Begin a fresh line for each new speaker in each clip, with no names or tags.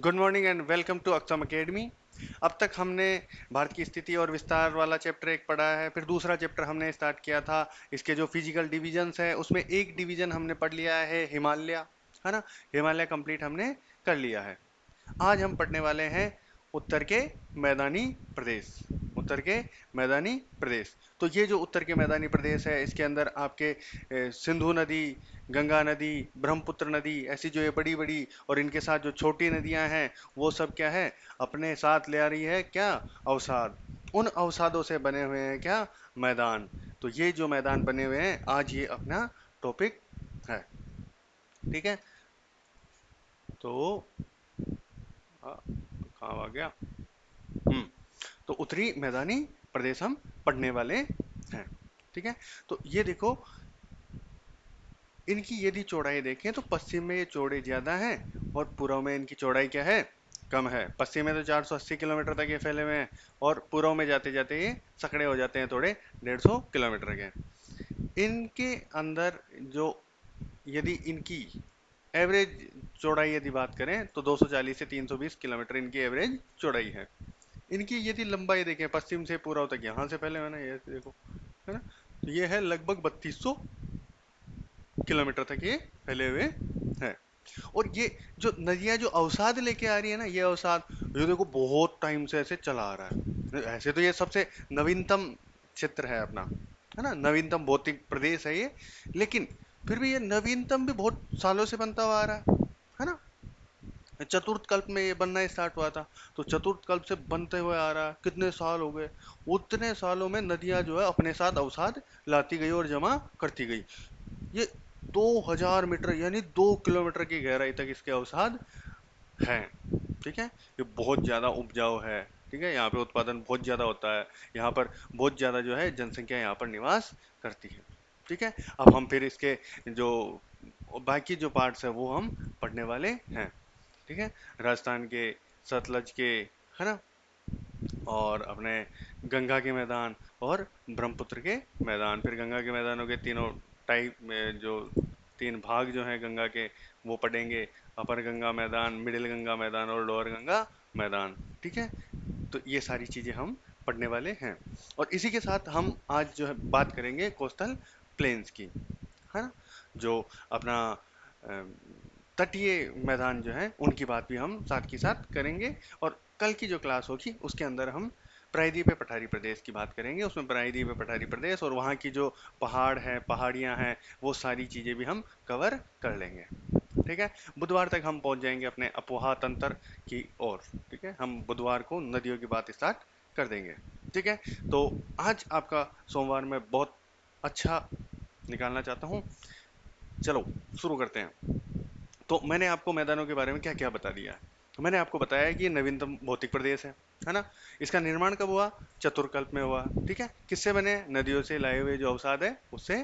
Good morning and welcome to Aksam Academy. अब तक हमने भारत की स्थिति और विस्तार वाला चैप्टर एक पढ़ा है, फिर दूसरा चैप्टर हमने स्टार्ट किया था। इसके जो फिजिकल डिविजन्स है उसमें एक डिवीजन हमने पढ़ लिया है हिमालय, है ना। हिमालय कंप्लीट हमने कर लिया है। आज हम पढ़ने वाले हैं उत्तर के मैदानी प्रदेश। उत्तर के मैदानी प्रदेश। तो ये जो उत्तर के मैदानी प्रदेश है इसके अंदर आपके सिंधु नदी, गंगा नदी, ब्रह्मपुत्र नदी, ऐसी जो ये बड़ी बड़ी और इनके साथ जो छोटी नदियां हैं वो सब क्या है, अपने साथ ले आ रही है क्या, अवसाद। उन अवसादों से बने हुए हैं क्या, मैदान। तो ये जो मैदान बने हुए हैं आज ये अपना टॉपिक है। ठीक है। तो कहाँ आ गया। हम्म। तो उत्तरी मैदानी प्रदेश हम पढ़ने वाले हैं। ठीक है। तो ये देखो, इनकी यदि चौड़ाई देखें तो पश्चिम में ये चौड़े ज्यादा हैं और पूर्व में इनकी चौड़ाई क्या है, कम है। पश्चिम में तो 480 किलोमीटर तक ये फैले हुए हैं और पूर्व में जाते जाते ये सकड़े हो जाते हैं थोड़े 150 किलोमीटर के। इनके अंदर जो, यदि इनकी एवरेज चौड़ाई यदि बात करें तो 240 से 320 किलोमीटर इनकी एवरेज चौड़ाई है। इनकी यदि लंबाई देखें पश्चिम से पूर्व तक, यहाँ से फैले हुए ना, ये देखो, है ना। तो ये है लगभग 3200 किलोमीटर तक ये फैले हुए हैं। और ये जो नदियां जो अवसाद लेके आ रही है ना, ये अवसाद ये देखो बहुत टाइम से ऐसे चला आ रहा है। ऐसे तो ये सबसे नवीनतम क्षेत्र है अपना, है ना, नवीनतम भौतिक प्रदेश है ये। लेकिन फिर भी ये नवीनतम भी बहुत सालों से बनता हुआ आ रहा है ना। चतुर्थ कल्प में ये बनना स्टार्ट हुआ था। तो चतुर्थ कल्प से बनते हुए आ रहा है, कितने साल हो गए। उतने सालों में नदियां जो है अपने साथ अवसाद लाती गई और जमा करती गई। ये 2000 मीटर यानी 2 किलोमीटर की गहराई तक इसके अवसाद हैं। ठीक है। ये बहुत ज्यादा उपजाऊ है। ठीक है, यहाँ पे उत्पादन बहुत ज्यादा होता है। यहाँ पर बहुत ज्यादा जो है जनसंख्या यहाँ पर निवास करती है। ठीक है। अब हम फिर इसके जो बाकी जो पार्ट्स है वो हम पढ़ने वाले हैं। ठीक है। राजस्थान के सतलज के, है ना, और अपने गंगा के मैदान और ब्रह्मपुत्र के मैदान। फिर गंगा के मैदानों के तीनों टाइप में जो तीन भाग जो हैं गंगा के वो पढ़ेंगे। अपर गंगा मैदान, मिडिल गंगा मैदान और लोअर गंगा मैदान। ठीक है। तो ये सारी चीजें हम पढ़ने वाले हैं। और इसी के साथ हम आज जो है बात करेंगे कोस्टल प्लेन्स की, है ना। जो अपना तटीय मैदान जो है उनकी बात भी हम साथ के साथ करेंगे। और कल की जो क्लास होगी उसके अंदर हम प्रायद्वीप पठारी प्रदेश की बात करेंगे। उसमें प्रायद्वीप पठारी प्रदेश और वहाँ की जो पहाड़ है, पहाड़ियाँ हैं, वो सारी चीज़ें भी हम कवर कर लेंगे। ठीक है। बुधवार तक हम पहुंच जाएंगे अपने अपोहा तंत्र की ओर। ठीक है, हम बुधवार को नदियों की बात स्टार्ट कर देंगे। ठीक है। तो आज आपका सोमवार मैं बहुत अच्छा निकालना चाहता हूँ। चलो शुरू करते हैं। तो मैंने आपको मैदानों के बारे में क्या क्या बता दिया है। तो मैंने आपको बताया कि ये नवीनतम भौतिक प्रदेश है ना। इसका निर्माण कब हुआ, चतुर्कल्प में हुआ। ठीक है। किससे बने, नदियों से लाए हुए जो अवसाद है उससे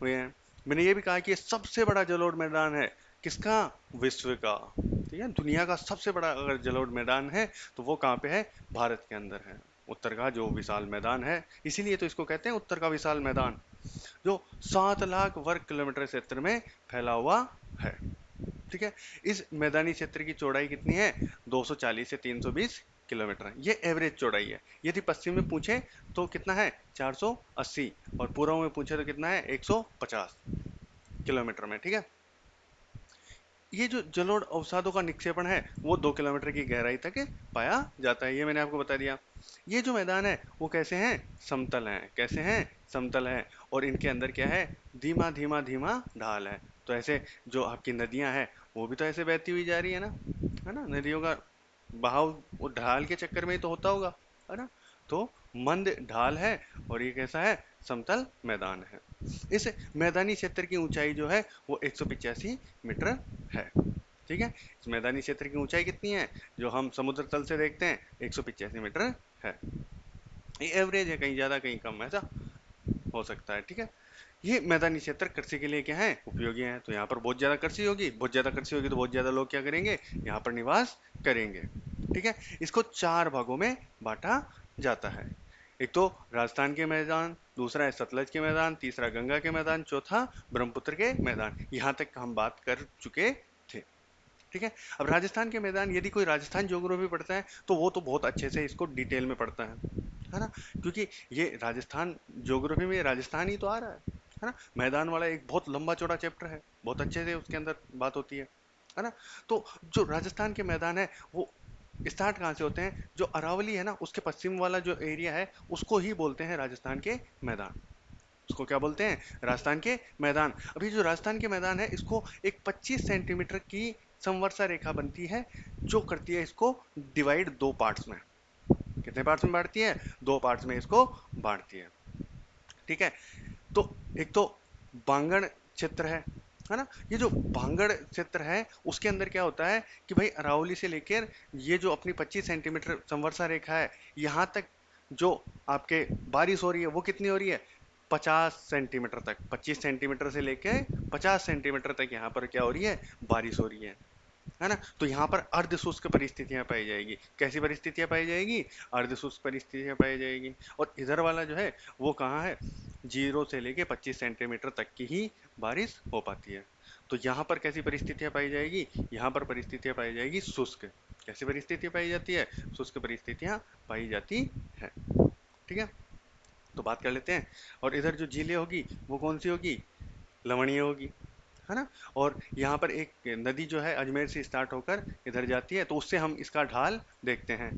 हुए हैं। मैंने ये भी कहा कि ये सबसे बड़ा जलोढ़ मैदान है, किसका, विश्व का। ठीक है, दुनिया का सबसे बड़ा अगर जलोढ़ मैदान है तो वो कहाँ पे है, भारत के अंदर है। उत्तर का जो विशाल मैदान है, इसीलिए तो इसको कहते हैं उत्तर का विशाल मैदान, जो 7 लाख वर्ग किलोमीटर क्षेत्र में फैला हुआ है। ठीक है। इस मैदानी क्षेत्र की चौड़ाई कितनी है, 240 से 320 किलोमीटर। ये एवरेज चौड़ाई है। यदि पश्चिम में पूछे तो कितना है, 480, और पूर्व में पूछे तो कितना है, 150 किलोमीटर में। ठीक है। ये जो जलोढ़ अवसादों का निक्षेपण है वो 2 किलोमीटर की गहराई तक पाया जाता है, ये मैंने आपको बता दिया। ये जो मैदान है वो कैसे हैं, समतल हैं। कैसे हैं, समतल हैं। और इनके अंदर क्या है, धीमा धीमा धीमा ढाल है। तो ऐसे जो आपकी नदियां हैं वो भी तो ऐसे बहती हुई जा रही है ना। नदियों का बहाव वो ढाल के चक्कर में ही तो होता होगा, है ना। तो मंद ढाल है और ये कैसा है, समतल मैदान है। इस मैदानी क्षेत्र की ऊंचाई जो है वो 185 मीटर है। ठीक है। इस मैदानी क्षेत्र की ऊंचाई कितनी है, जो हम समुद्र तल से देखते हैं, 185 मीटर है। ये एवरेज है, कहीं ज्यादा कहीं कम ऐसा हो सकता है। ठीक है। ये मैदानी क्षेत्र कृषि के लिए क्या है, उपयोगी है। तो यहाँ पर बहुत ज्यादा कृषि होगी, बहुत ज्यादा कृषि होगी तो बहुत ज्यादा लोग क्या करेंगे, यहाँ पर निवास करेंगे। ठीक है। इसको 4 भागों में बांटा जाता है। एक तो राजस्थान के मैदान, दूसरा है सतलज के मैदान, तीसरा गंगा के मैदान, चौथा ब्रह्मपुत्र के मैदान। यहाँ तक हम बात कर चुके थे। ठीक है। अब राजस्थान के मैदान, यदि कोई राजस्थान ज्योग्राफी पढ़ता है तो वो तो बहुत अच्छे से इसको डिटेल में पढ़ता है ना, क्योंकि ये राजस्थान ज्योग्राफी में राजस्थान ही तो आ रहा है ना। मैदान वाला एक बहुत लंबा चौड़ा चैप्टर है, बहुत अच्छे से उसके अंदर बात होती है ना। तो जो राजस्थान के मैदान है वो स्टार्ट कहाँ से होते हैं, जो अरावली है ना उसके पश्चिम वाला जो एरिया है उसको ही बोलते हैं राजस्थान के मैदान। उसको क्या बोलते हैं, राजस्थान के मैदान। अभी जो राजस्थान के मैदान है इसको एक 25 सेंटीमीटर की संवर्षा रेखा बनती है, जो करती है इसको डिवाइड दो पार्ट्स में। कितने पार्ट्स में बांटती है, दो पार्ट्स में इसको बांटती है। ठीक है। तो एक तो बांगड़ क्षेत्र है ना। ये जो बांगड़ क्षेत्र है उसके अंदर क्या होता है कि भाई अरावली से लेकर ये जो अपनी 25 सेंटीमीटर संवर्षा रेखा है यहाँ तक जो आपके बारिश हो रही है वो कितनी हो रही है, 50 सेंटीमीटर तक। 25 सेंटीमीटर से लेकर 50 सेंटीमीटर तक यहाँ पर क्या हो रही है, बारिश हो रही है ना। तो यहाँ पर अर्ध शुष्क परिस्थितियां पाई जाएगी। कैसी परिस्थितियां पाई जाएगी, अर्ध शुष्क परिस्थितियां पाई जाएगी। और इधर वाला जो है वो कहाँ है, 0 से लेके 25 सेंटीमीटर तक की ही बारिश हो पाती है। तो यहाँ पर कैसी परिस्थितियां पाई जाएगी, यहाँ पर परिस्थितियां पाई जाएगी शुष्क। कैसी परिस्थितियां पाई जाती है, शुष्क परिस्थितियां पाई जाती है। ठीक है। तो बात कर लेते हैं। और इधर जो झीलें होगी वो कौन सी होगी, लवणीय होगी, है ना। और यहाँ पर एक नदी जो है अजमेर से स्टार्ट होकर इधर जाती है, तो उससे हम इसका ढाल देखते हैं,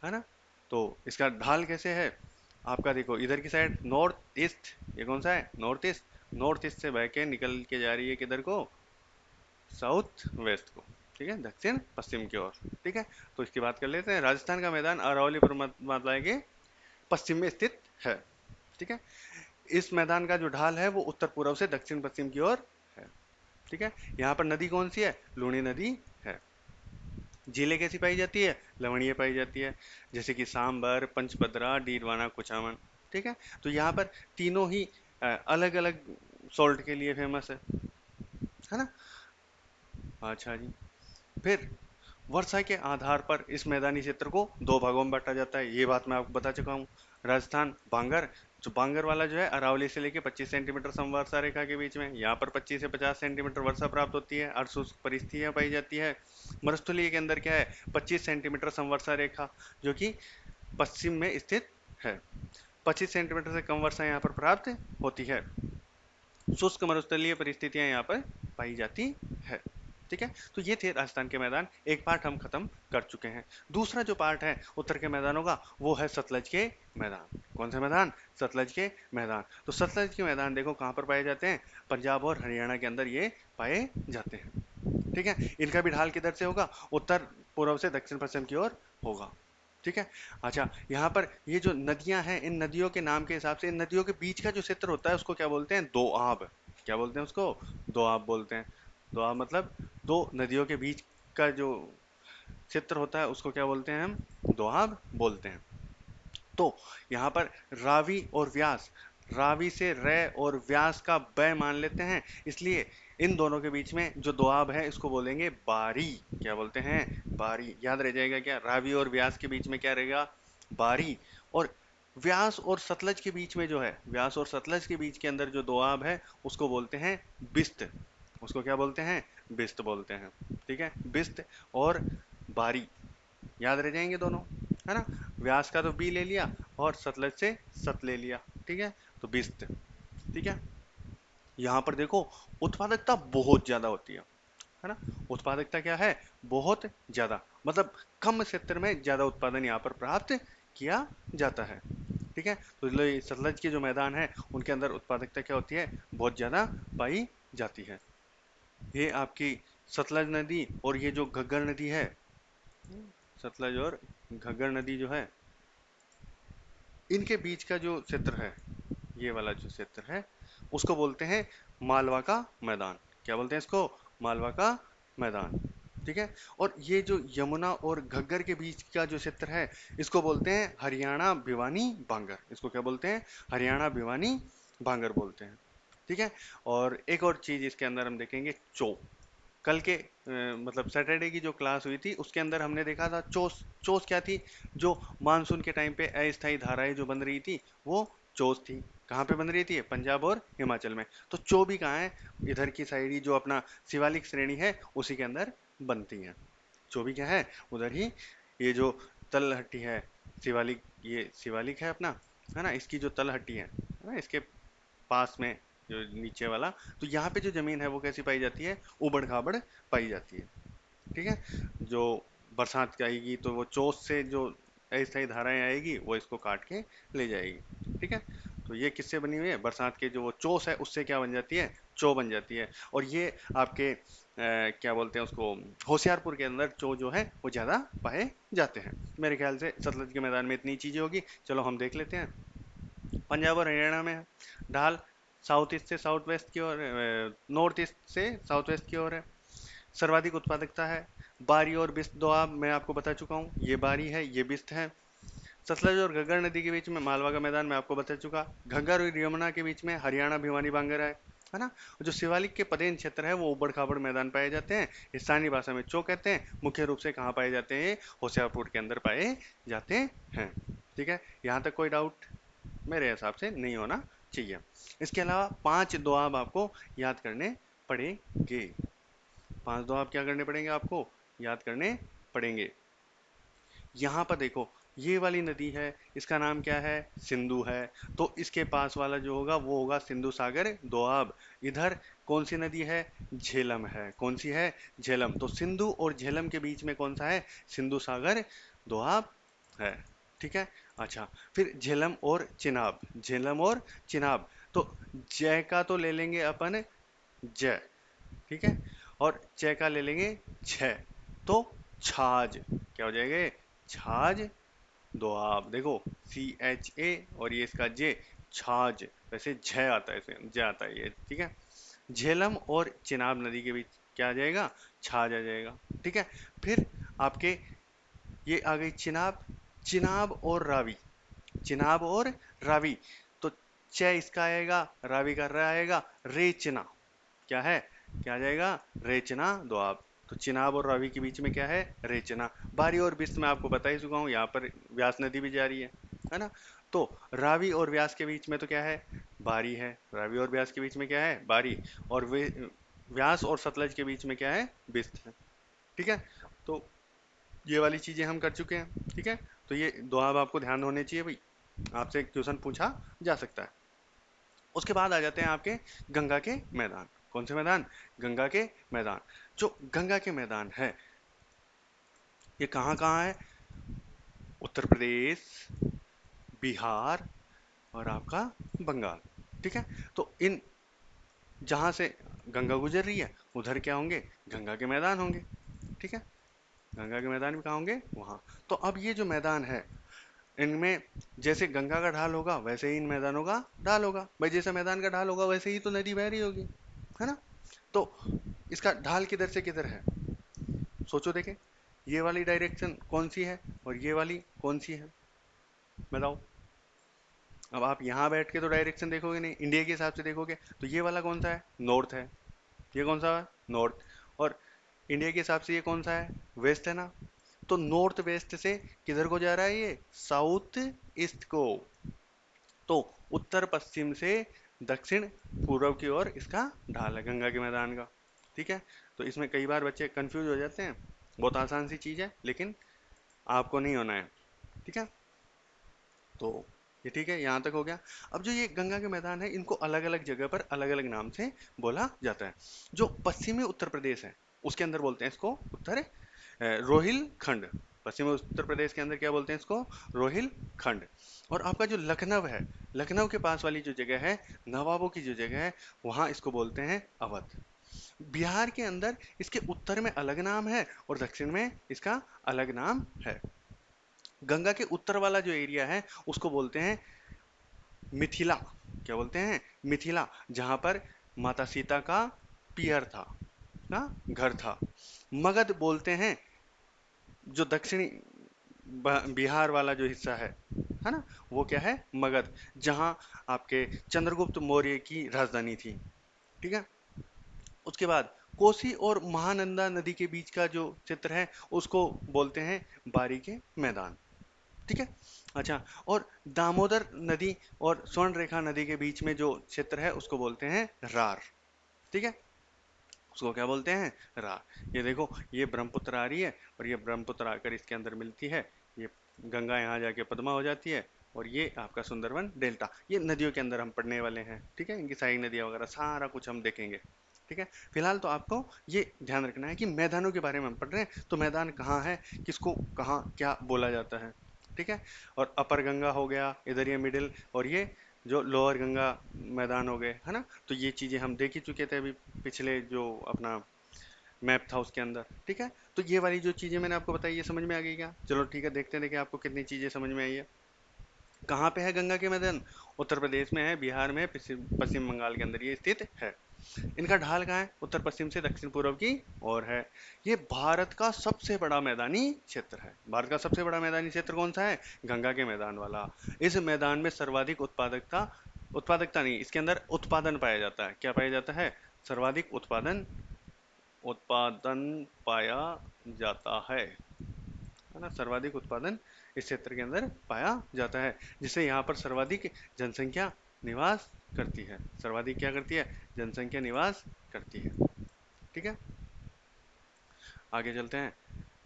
है ना। तो इसका ढाल कैसे है, आपका देखो इधर की साइड नॉर्थ ईस्ट, ये कौन सा है, नॉर्थ ईस्ट। नॉर्थ ईस्ट से बह के निकल के जा रही है किधर को, साउथ वेस्ट को। ठीक है, दक्षिण पश्चिम की ओर। ठीक है। तो इसकी बात कर लेते हैं। राजस्थान का मैदान अरावली पर्वतमाला के पश्चिम में स्थित है। ठीक है। इस मैदान का जो ढाल है वो उत्तर पूर्व से दक्षिण पश्चिम की ओर है। ठीक है। यहाँ पर नदी कौन सी है, लूणी नदी है। झीलें कैसी पाई जाती है, लवणीय पाई जाती है, जैसे कि सांबर, पंचपदरा, डीडवाना, कुचामन। ठीक है। तो यहाँ पर तीनों ही अलग अलग सॉल्ट के लिए फेमस है ना। अच्छा जी। फिर वर्षा के आधार पर इस मैदानी क्षेत्र को दो भागों में बांटा जाता है, ये बात मैं आपको बता चुका हूँ। राजस्थान बांगर, जो बांगर वाला जो है अरावली से लेके 25 सेंटीमीटर समवर्षा रेखा के बीच में, यहाँ पर 25 से 50 सेंटीमीटर वर्षा प्राप्त होती है, अर्धशुष्क परिस्थितियां पाई जाती है। मरुस्थलीय के अंदर क्या है, 25 सेंटीमीटर समवर्षा रेखा जो कि पश्चिम में स्थित है। 25 सेंटीमीटर से कम वर्षा यहाँ पर प्राप्त होती है। शुष्क मरुस्थलीय परिस्थितियां यहाँ पर पाई जाती है। ठीक है। तो ये थे राजस्थान के मैदान, एक पार्ट हम खत्म कर चुके हैं। दूसरा जो पार्ट है उत्तर के मैदानों का वो है सतलज के मैदान। कौन से मैदान, सतलज के मैदान। तो सतलज के मैदान देखो कहाँ पर पाए जाते हैं, पंजाब और हरियाणा के अंदर ये पाए जाते हैं। ठीक है। इनका भी ढाल किधर से होगा, उत्तर पूर्व से दक्षिण पश्चिम की ओर होगा। ठीक है। अच्छा, यहाँ पर ये जो नदियां हैं इन नदियों के नाम के हिसाब से इन नदियों के बीच का जो क्षेत्र होता है उसको क्या बोलते हैं, दो आब। क्या बोलते हैं उसको, दो आब बोलते हैं। दो आब मतलब दो नदियों के बीच का जो क्षेत्र होता है उसको क्या बोलते हैं, हम दोआब बोलते हैं। तो यहाँ पर रावी और व्यास, रावी से रे और व्यास का बै मान लेते हैं, इसलिए इन दोनों के बीच में जो दोआब है इसको बोलेंगे बारी। क्या बोलते हैं, बारी। याद रह जाएगा क्या, रावी और व्यास के बीच में क्या रहेगा, बारी। और व्यास और सतलज के बीच में जो है, व्यास और सतलज के बीच के अंदर जो दोआब है उसको बोलते हैं बिस्त। उसको क्या बोलते हैं, बिस्त बोलते हैं। ठीक है, बिस्त और बारी याद रह जाएंगे दोनों, है ना। व्यास का तो बी ले लिया और सतलज से सत ले लिया। ठीक है, तो बिस्त। ठीक है। यहाँ पर देखो उत्पादकता बहुत ज्यादा होती है ना। उत्पादकता क्या है, बहुत ज्यादा, मतलब कम क्षेत्र में ज्यादा उत्पादन यहाँ पर प्राप्त किया जाता है। ठीक है। तो सतलज के जो मैदान है उनके अंदर उत्पादकता क्या होती है, बहुत ज्यादा पाई जाती है। ये आपकी सतलज नदी और ये जो घग्गर नदी है, सतलज और घग्गर नदी जो है इनके बीच का जो क्षेत्र है, ये वाला जो क्षेत्र है उसको बोलते हैं मालवा का मैदान। क्या बोलते हैं इसको, मालवा का मैदान। ठीक है। और ये जो यमुना और घग्गर के बीच का जो क्षेत्र है इसको बोलते हैं हरियाणा भिवानी बांगर। इसको क्या बोलते हैं, हरियाणा भिवानी बांगर बोलते हैं। ठीक है। और एक और चीज इसके अंदर हम देखेंगे, चो। कल के मतलब सैटरडे की जो क्लास हुई थी उसके अंदर हमने देखा था चोस। चोस क्या थी, जो मानसून के टाइम पे अस्थायी धाराएं जो बन रही थी वो चोस थी। कहाँ पे बन रही थी, पंजाब और हिमाचल में। तो चो भी कहाँ है, इधर की साइड ही जो अपना शिवालिक श्रेणी है उसी के अंदर बनती हैं। जो भी क्या है उधर ही, ये जो तलहटी है, शिवालिक, ये शिवालिक है अपना, है ना, इसकी जो तलहटी है ना, इसके पास में जो नीचे वाला, तो यहाँ पे जो जमीन है वो कैसी पाई जाती है, उबड़ खाबड़ पाई जाती है। ठीक है। जो बरसात आएगी तो वो चोस से जो अस्थायी धाराएं आएगी वो इसको काट के ले जाएगी। ठीक है। तो ये किससे बनी हुई है, बरसात के जो वो चोस है उससे क्या बन जाती है, चो बन जाती है। और ये आपके क्या बोलते हैं उसको, होशियारपुर के अंदर चो जो है वो ज़्यादा पाए जाते हैं। मेरे ख्याल से सतलज के मैदान में इतनी चीज़ें होगी। चलो हम देख लेते हैं। पंजाब और हरियाणा में ढाल साउथ ईस्ट से साउथ वेस्ट की ओर, नॉर्थ ईस्ट से साउथ वेस्ट की ओर है। सर्वाधिक उत्पादकता है। बारी और बिस्त दोआब मैं आपको बता चुका हूँ, ये बारी है, ये बिस्त है। सतलज और घग्गर नदी के बीच में मालवा का मैदान मैं आपको बता चुका। घग्गर और यमुना के बीच में हरियाणा भिवानी बांगर है ना। जो शिवालिक के पदेन क्षेत्र है वो उबड़ खाबड़ मैदान पाए जाते हैं, स्थानीय भाषा में चो कहते हैं। मुख्य रूप से कहाँ पाए जाते हैं, होशियारपुर के अंदर पाए जाते हैं। ठीक है, यहाँ तक कोई डाउट मेरे हिसाब से नहीं होना चाहिए। इसके अलावा 5 दोआब आपको याद करने पड़ेंगे। 5 दोआब क्या करने पड़ेंगे आपको, याद करने पड़ेंगे। यहाँ पर देखो, ये वाली नदी है, इसका नाम क्या है, सिंधु है। तो इसके पास वाला जो होगा वो होगा सिंधु सागर दोआब। इधर कौन सी नदी है, झेलम है। कौन सी है, झेलम। तो सिंधु और झेलम के बीच में कौन सा है, सिंधु सागर दोआब है। ठीक है। अच्छा, फिर झेलम और चिनाब, झेलम और चिनाब। तो जय का तो ले लेंगे अपन, जय। ठीक है। और च का ले लेंगे छ, तो छाछ, क्या हो जाएगा, छाछ दोआब। देखो, CHA और ये इसका जे, छाछ। वैसे झ आता है, इसमें ज आता है ये। ठीक है। झेलम और चिनाब नदी के बीच क्या आ जाएगा, छाछ आ जाएगा। ठीक है। फिर आपके ये आ गई चिनाब, चिनाब और रावी, चिनाब और रावी। तो च इसका आएगा, रावी का र आएगा, रेचना। क्या है, क्या आ जाएगा, रेचना दोआब। तो चिनाब और रावी के बीच में क्या है, रेचना। बारी और बिस्त मैं आपको बता ही चुका हूँ, यहाँ पर व्यास नदी भी जा रही है ना। तो रावी और व्यास के बीच में तो क्या है, बारी है। रावी और व्यास के बीच में क्या है, बारी। और वे व्यास और सतलज के बीच में क्या है, बिस्त है। ठीक है। तो ये वाली चीजें हम कर चुके हैं। ठीक है। तो ये दोआब आपको ध्यान होने चाहिए भाई, आपसे क्वेश्चन पूछा जा सकता है। उसके बाद आ जाते हैं आपके गंगा के मैदान। कौन से मैदान, गंगा के मैदान। जो गंगा के मैदान है ये कहाँ कहाँ है, उत्तर प्रदेश, बिहार और आपका बंगाल। ठीक है। तो इन जहाँ से गंगा गुजर रही है उधर क्या होंगे, गंगा के मैदान होंगे। ठीक है। गंगा के मैदान भी कहाँ होंगे, वहाँ। तो अब ये जो मैदान है इनमें जैसे गंगा का ढाल होगा वैसे ही इन मैदानों का ढाल होगा भाई। जैसे मैदान का ढाल होगा वैसे ही तो नदी बह रही होगी, है ना। तो इसका ढाल किधर से किधर है, सोचो देखे, ये वाली डायरेक्शन कौन सी है और ये वाली कौन सी है, बताओ। अब आप यहाँ बैठ के तो डायरेक्शन देखोगे नहीं, इंडिया के हिसाब से देखोगे। तो ये वाला कौन सा है, नॉर्थ है। ये कौन सा है, नॉर्थ। और इंडिया के हिसाब से ये कौन सा है, वेस्ट है ना। तो नॉर्थ वेस्ट से किधर को जा रहा है, ये साउथ ईस्ट को। तो उत्तर पश्चिम से दक्षिण पूर्व की ओर इसका ढाल है गंगा के मैदान का। ठीक है। तो इसमें कई बार बच्चे कंफ्यूज हो जाते हैं। बहुत आसान सी चीज है लेकिन आपको नहीं होना है। ठीक है। तो ये ठीक है, यहाँ तक हो गया। अब जो ये गंगा के मैदान है इनको अलग अलग जगह पर अलग अलग नाम से बोला जाता है। जो पश्चिमी उत्तर प्रदेश है उसके अंदर बोलते हैं इसको उत्तर रोहिलखंड। पश्चिमी उत्तर प्रदेश के अंदर क्या बोलते हैं इसको, रोहिलखंड। और आपका जो लखनऊ है, लखनऊ के पास वाली जो जगह है, नवाबों की जो जगह है, वहां इसको बोलते हैं अवध। बिहार के अंदर इसके उत्तर में अलग नाम है और दक्षिण में इसका अलग नाम है। गंगा के उत्तर वाला जो एरिया है उसको बोलते हैं मिथिला। क्या बोलते हैं, मिथिला। जहां पर माता सीता का पियर था ना, घर था। मगध बोलते हैं जो दक्षिणी बिहार वाला जो हिस्सा है ना, वो क्या है, मगध। जहां आपके चंद्रगुप्त मौर्य की राजधानी थी। ठीक है। उसके बाद कोसी और महानंदा नदी के बीच का जो क्षेत्र है उसको बोलते हैं बारी के मैदान। ठीक है। अच्छा, और दामोदर नदी और स्वर्ण रेखा नदी के बीच में जो क्षेत्र है उसको बोलते हैं रार। ठीक है। उसको क्या बोलते हैं, रार। ये देखो, ये ब्रह्मपुत्र आ रही है और ये ब्रह्मपुत्र आकर इसके अंदर मिलती है, ये गंगा यहाँ जाके पद्मा हो जाती है, और ये आपका सुंदरवन डेल्टा। ये नदियों के अंदर हम पढ़ने वाले हैं, ठीक है, इनकी सहायक नदियाँ वगैरह सारा कुछ हम देखेंगे, ठीक है। फिलहाल तो आपको ये ध्यान रखना है कि मैदानों के बारे में हम पढ़ रहे हैं, तो मैदान कहाँ है, किसको कहाँ क्या बोला जाता है, ठीक है। और अपर गंगा हो गया इधर, ये मिडिल, और ये जो लोअर गंगा मैदान हो गए, है ना। तो ये चीजें हम देख ही चुके थे अभी पिछले जो अपना मैप था उसके अंदर, ठीक है। तो ये वाली जो चीजें मैंने आपको बताई, ये समझ में आ गई क्या? चलो ठीक है, देखते हैं देखिए आपको कितनी चीजें समझ में आई है। कहाँ पे है गंगा के मैदान? उत्तर प्रदेश में है, बिहार में, पश्चिम पश्चिम बंगाल के अंदर ये स्थित है। इनका ढाल कहाँ है? उत्तर पश्चिम से दक्षिण पूर्व की ओर है। ये भारत का सबसे बड़ा मैदानी क्षेत्र है। भारत का सबसे बड़ा मैदानी क्षेत्र कौन सा है? गंगा के मैदान वाला। इस मैदान में सर्वाधिक उत्पादकता, उत्पादकता नहीं, इसके अंदर उत्पादन पाया जाता है। क्या पाया जाता है? सर्वाधिक उत्पादन, उत्पादन पाया जाता है ना। सर्वाधिक उत्पादन इस क्षेत्र के अंदर पाया जाता है, जिससे यहाँ पर सर्वाधिक जनसंख्या निवास करती है। सर्वाधिक क्या करती है? जनसंख्या निवास करती है, ठीक है। आगे चलते हैं।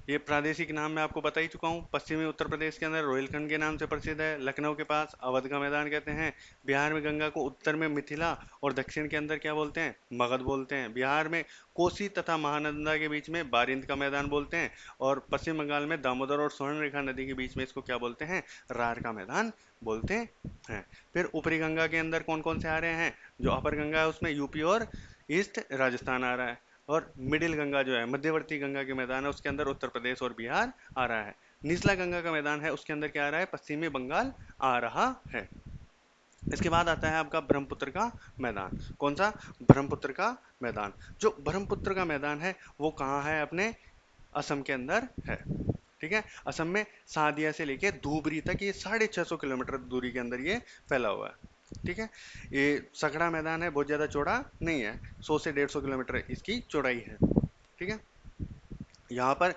ये प्रादेशिक नाम मैं आपको बता ही चुका हूँ। पश्चिमी उत्तर प्रदेश के अंदर रोहिलखंड के नाम से प्रसिद्ध है। लखनऊ के पास अवध का मैदान कहते हैं। बिहार में गंगा को उत्तर में मिथिला और दक्षिण के अंदर क्या बोलते हैं? मगध बोलते हैं। बिहार में कोसी तथा महानंदा के बीच में बारिंद का मैदान बोलते हैं। और पश्चिम बंगाल में दामोदर और स्वर्णरेखा नदी के बीच में इसको क्या बोलते हैं? रार का मैदान बोलते हैं। फिर ऊपरी गंगा के अंदर कौन कौन से आ रहे हैं? जो अपर गंगा है उसमें यूपी और ईस्ट राजस्थान आ रहा है। और मिडिल गंगा जो है, मध्यवर्ती गंगा के मैदान है, उसके अंदर उत्तर प्रदेश और बिहार आ रहा है। निचला गंगा का मैदान है, उसके अंदर क्या आ रहा है? पश्चिमी बंगाल आ रहा है। इसके बाद आता है आपका ब्रह्मपुत्र का मैदान। कौन सा? ब्रह्मपुत्र का मैदान। जो ब्रह्मपुत्र का मैदान है वो कहाँ है? अपने असम के अंदर है, ठीक है। असम में सादिया से लेके धूबरी तक ये 650 किलोमीटर दूरी के अंदर ये फैला हुआ है, ठीक है। ये सकड़ा मैदान है, बहुत ज़्यादा चौड़ा नहीं है, 100 से 150 किलोमीटर इसकी चौड़ाई है, ठीक है। यहाँ पर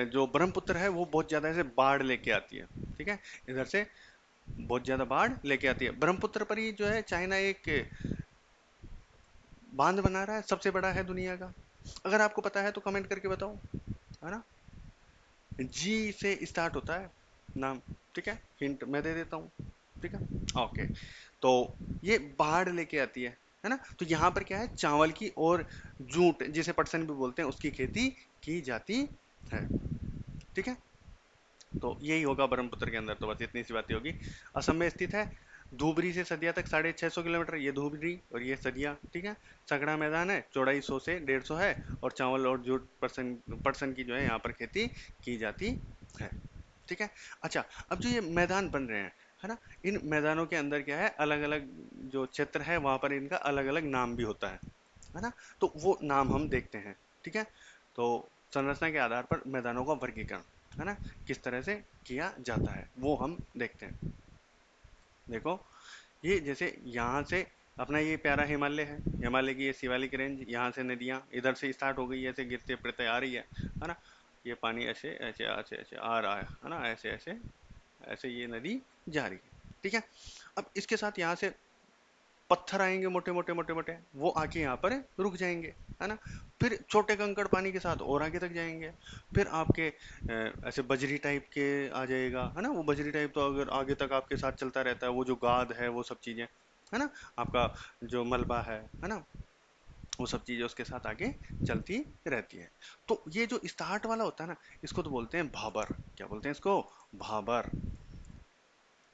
जो ब्रह्मपुत्र है वो बहुत ज़्यादा ऐसे बाढ़ लेके आती है, ठीक है। इधर से बहुत ज़्यादा बाढ़ लेके आती है। ब्रह्मपुत्र पर ही जो है चाइना एक बांध बना रहा है, सबसे बड़ा है दुनिया का। अगर आपको पता है तो कमेंट करके बताओ, है ना। जी से स्टार्ट होता है नाम, ठीक है। हिंट मैं दे देता हूँ, ठीक है। ओके, तो ये बाढ़ लेके आती है ना। तो यहाँ पर क्या है? चावल की और जूट, जिसे पटसन भी बोलते हैं, उसकी खेती की जाती है, ठीक है। तो यही होगा ब्रह्मपुत्र के अंदर, तो बस इतनी सी बातें होगी। असम में स्थित है। धूबरी से सदिया तक 650 किलोमीटर, ये धूबरी और ये सदिया, ठीक है। सगड़ा मैदान है, चौड़ाई 100 से 150 है। और चावल और जूट पर्सन पर्सन की जो है यहाँ पर खेती की जाती है, ठीक है। अच्छा, अब जो ये मैदान बन रहे हैं, है ना, इन मैदानों के अंदर क्या है? अलग अलग जो क्षेत्र है वहाँ पर इनका अलग अलग नाम भी होता है ना। तो वो नाम हम देखते हैं, ठीक है। तो संरचना के आधार पर मैदानों का वर्गीकरण, है ना, किस तरह से किया जाता है वो हम देखते हैं। देखो, ये जैसे यहाँ से अपना ये प्यारा हिमालय है, हिमालय की ये शिवालिक रेंज, यहाँ से नदियाँ इधर से स्टार्ट हो गई, ऐसे गिरते फिरते आ रही है ना। ये पानी ऐसे ऐसे ऐसे ऐसे आ रहा है ना, ऐसे ऐसे ऐसे ये नदी जा रही है, ठीक है। अब इसके साथ यहाँ से पत्थर आएंगे, मोटे मोटे मोटे मोटे, वो आके यहाँ पर रुक जाएंगे, है ना। फिर छोटे कंकड़ पानी के साथ और आगे तक जाएंगे। फिर आपके ऐसे बजरी टाइप के आ जाएगा, है ना। वो बजरी टाइप तो अगर आगे तक आपके साथ चलता रहता है, वो जो गाद है वो सब चीजें, है ना, आपका जो मलबा है ना, वो सब चीजें उसके साथ आगे चलती रहती है। तो ये जो स्टार्ट वाला होता है ना, इसको तो बोलते हैं भाबर। क्या बोलते हैं इसको? भाबर।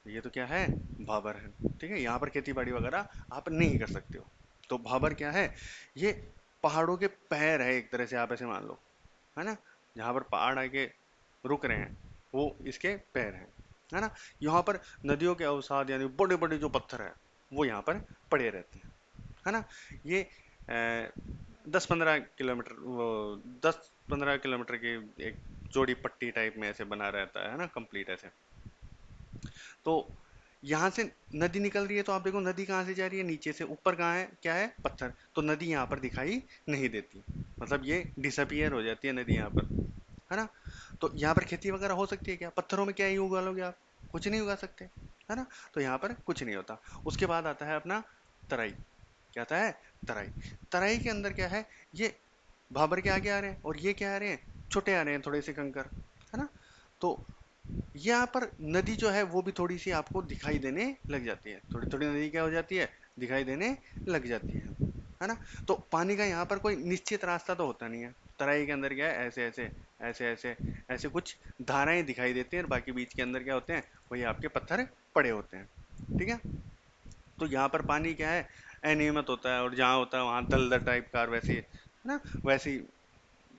ये तो क्या है? भाबर है, ठीक है। यहाँ पर खेती बाड़ी वगैरह आप नहीं कर सकते हो। तो भाबर क्या है? ये पहाड़ों के पैर है, एक तरह से आप ऐसे मान लो, है ना। जहाँ पर पहाड़ आके रुक रहे हैं वो इसके पैर हैं, है ना। यहाँ पर नदियों के अवसाद यानी बड़े बड़े जो पत्थर है वो यहाँ पर पड़े रहते हैं, है ना। ये 10-15 किलोमीटर, वो 10-15 किलोमीटर की एक चौड़ी पट्टी टाइप में ऐसे बना रहता है ना, कंप्लीट ऐसे। तो यहाँ से नदी निकल रही है, तो आप देखो नदी कहाँ से जा रही है? नीचे से। ऊपर कहाँ है? क्या है? पत्थर। तो नदी यहाँ पर दिखाई नहीं देती, मतलब ये डिसअपियर हो जाती है नदी यहाँ पर, है ना। तो यहाँ पर खेती वगैरह हो सकती है क्या? पत्थरों में क्या ही उगा लोगे आप? कुछ नहीं उगा सकते, है ना। तो यहाँ पर कुछ नहीं होता। उसके बाद आता है अपना तराई। क्या आता है? तराई। तराई के अंदर क्या है? ये भाबर के आगे आ रहे हैं, और ये क्या आ रहे हैं, छोटे आ रहे हैं थोड़े से कंकर, है ना। तो यहाँ पर नदी जो है वो भी थोड़ी सी आपको दिखाई देने लग जाती है, थोड़ी थोड़ी नदी क्या हो जाती है, दिखाई देने लग जाती है ना। तो पानी का यहाँ पर कोई निश्चित रास्ता तो होता नहीं है, तराई के अंदर क्या है, ऐसे ऐसे ऐसे ऐसे ऐसे कुछ धाराएं दिखाई देती हैं, और बाकी बीच के अंदर क्या होते हैं, वही आपके पत्थर पड़े होते हैं, ठीक है। तो यहाँ पर पानी क्या है, अनियमित होता है, और जहाँ होता है वहाँ दलदल टाइप का, वैसी है ना, वैसी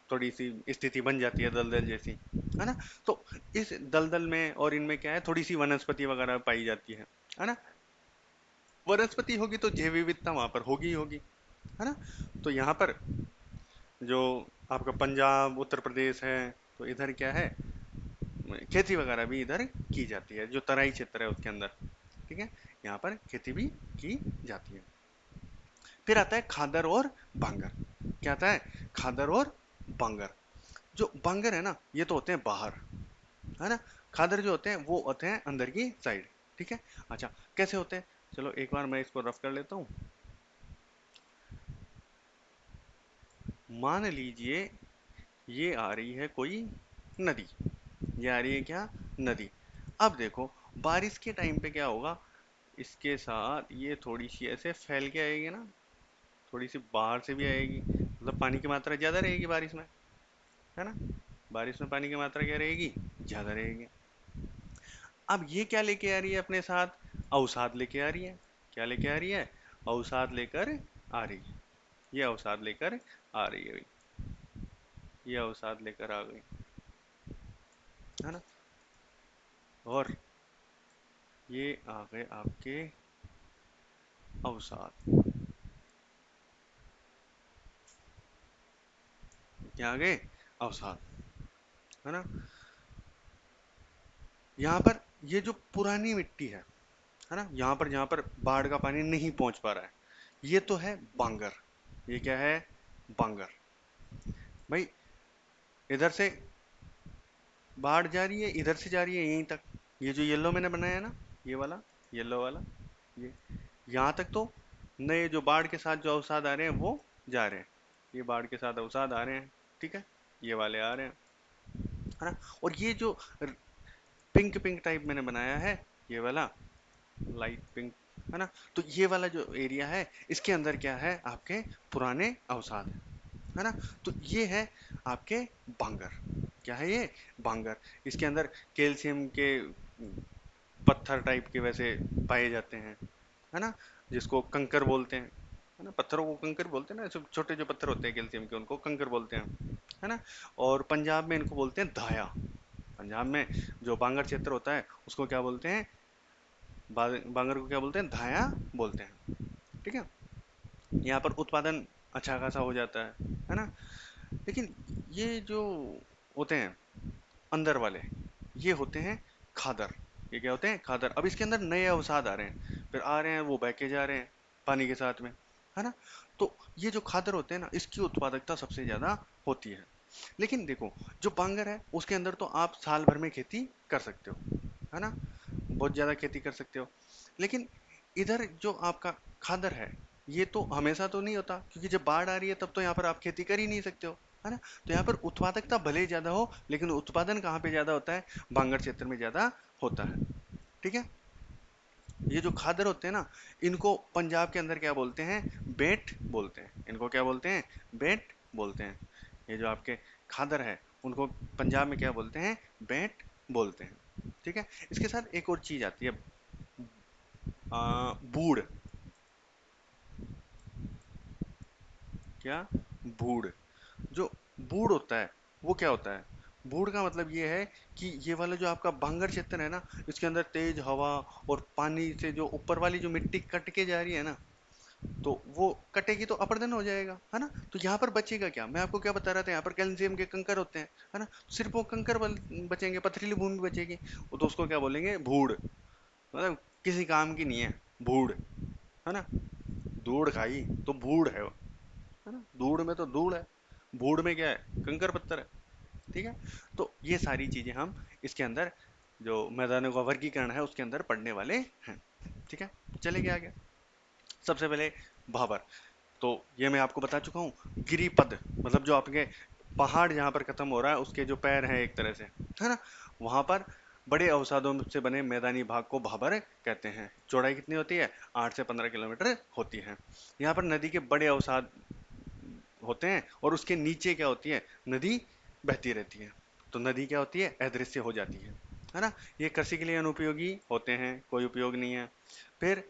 थोड़ी सी स्थिति बन जाती है दलदल जैसी, है ना। तो इस दलदल में और इनमें क्या है, थोड़ी सी वनस्पति वगैरह पाई जाती है ना। वनस्पति होगी तो जैव विविधता वहां पर होगी ही होगी, है ना। तो यहाँ पर जो आपका पंजाब उत्तर प्रदेश है, तो इधर क्या है, खेती वगैरह भी इधर की जाती है, जो तराई क्षेत्र है उसके अंदर, ठीक है, यहाँ पर खेती भी की जाती है। फिर आता है खादर और बांगर। क्या आता है, खादर और बांगर। जो बांगर है ना, ये तो होते हैं बाहर, है ना। खादर जो होते हैं वो होते हैं अंदर की साइड, ठीक है। अच्छा, कैसे होते हैं, चलो एक बार मैं इसको रफ कर लेता हूँ। मान लीजिए ये आ रही है कोई नदी, ये आ रही है क्या, नदी। अब देखो बारिश के टाइम पे क्या होगा, इसके साथ ये थोड़ी सी ऐसे फैल के आएगी ना, थोड़ी सी बाहर से भी आएगी, मतलब पानी की मात्रा ज्यादा रहेगी बारिश में, है ना। बारिश में पानी की मात्रा क्या रहेगी, ज्यादा रहेगी। अब ये क्या लेके आ रही है अपने साथ, अवसाद लेके आ रही है। क्या लेके आ रही है, अवसाद लेकर आ रही है। ये अवसाद लेकर आ रही है भाई, ये अवसाद लेकर आ गई, है ना। और ये आ गए आपके अवसाद, क्या आ गए, अवसाद, है ना। यहाँ पर ये जो पुरानी मिट्टी है ना, यहाँ पर जहाँ पर बाढ़ का पानी नहीं पहुंच पा रहा है, ये तो है बांगर। ये क्या है, बांगर। भाई इधर से बाढ़ जा रही है, इधर से जा रही है यहीं तक, ये जो येलो मैंने बनाया है ना, ये वाला, येलो वाला, ये यहाँ तक तो नए जो बाढ़ के साथ जो अवसाद आ रहे हैं वो जा रहे हैं, ये बाढ़ के साथ अवसाद आ रहे हैं, ठीक है, ये वाले आ रहे हैं, है ना। और ये जो पिंक पिंक टाइप मैंने बनाया है, ये वाला लाइट पिंक, है ना। तो ये वाला जो एरिया है, इसके अंदर क्या है, आपके पुराने अवसाद है ना। तो ये है आपके बांगर। क्या है ये, बांगर। इसके अंदर कैल्शियम के पत्थर टाइप के वैसे पाए जाते हैं, है ना, जिसको कंकर बोलते हैं, है ना। पत्थरों को कंकर बोलते हैं ना, छोटे जो पत्थर होते हैं कैल्शियम के, उनको कंकर बोलते हैं, है ना। और पंजाब में इनको बोलते हैं धाया। पंजाब में जो बांगर क्षेत्र होता है उसको क्या बोलते हैं, बांगर को क्या बोलते हैं, धाया बोलते हैं, ठीक है। यहाँ पर उत्पादन अच्छा खासा हो जाता है ना। लेकिन ये जो होते हैं अंदर वाले, ये होते हैं खादर। ये क्या होते हैं, खादर। अब इसके अंदर नए अवसाद आ रहे हैं, फिर आ रहे हैं वो बह के जा रहे हैं पानी के साथ में, है ना। तो ये जो खादर होते हैं ना, इसकी उत्पादकता सबसे ज्यादा होती है। लेकिन देखो, जो बांगर है उसके अंदर तो आप साल भर में खेती कर सकते हो, है ना, बहुत ज्यादा खेती कर सकते हो। लेकिन इधर जो आपका खादर है, ये तो हमेशा तो नहीं होता, क्योंकि जब बाढ़ आ रही है तब तो यहाँ पर आप खेती कर ही नहीं सकते हो, है ना। तो यहाँ पर उत्पादकता भले ही ज्यादा हो, लेकिन उत्पादन कहाँ पे ज्यादा होता है, बांगर क्षेत्र में ज्यादा होता है, ठीक है। ये जो खादर होते हैं ना, इनको पंजाब के अंदर क्या बोलते हैं, बेंट बोलते हैं। इनको क्या बोलते हैं, बेंट बोलते हैं। ये जो आपके खादर है, उनको पंजाब में क्या बोलते हैं, बेंट बोलते हैं, ठीक है। इसके साथ एक और चीज आती है, बूढ़। क्या, बूढ़। जो बूढ़ होता है वो क्या होता है, बूढ़ का मतलब ये है कि ये वाला जो आपका बांगर क्षेत्र है ना, इसके अंदर तेज हवा और पानी से जो ऊपर वाली जो मिट्टी कट के जा रही है ना, तो वो कटेगी तो अपरदन हो जाएगा, है ना। तो यहाँ पर बचेगा क्या, मैं आपको क्या बता रहा था, यहाँ पर कैल्शियम के कंकर होते हैं, है ना। सिर्फ वो कंकर बचेंगे, पथरीली भूमि बचेगी, वो तो उसको क्या बोलेंगे, भूड़। मतलब किसी काम की नहीं है, भूड़, है ना। धूड़ खाई तो भूड़ है ना। धूड़ में तो धूड़ है, भूड़ में क्या है, कंकर पत्थर है, ठीक है। तो ये सारी चीजें हम इसके अंदर जो मैदानों का वर्गीकरण है उसके अंदर पढ़ने वाले हैं, ठीक है। चले गए आगे। सबसे पहले भाबर। तो ये मैं आपको बता चुका हूँ। गिरिपद मतलब जो आपके पहाड़ जहाँ पर खत्म हो रहा है उसके जो पैर हैं एक तरह से, है ना, वहां पर बड़े अवसादों से बने मैदानी भाग को भाबर कहते हैं। चौड़ाई कितनी होती है? 8 से 15 किलोमीटर होती है। यहाँ पर नदी के बड़े अवसाद होते हैं और उसके नीचे क्या होती है, नदी बहती रहती है। तो नदी क्या होती है, अदृश्य हो जाती है ना। ये कृषि के लिए अनुपयोगी होते हैं, कोई उपयोग नहीं है। फिर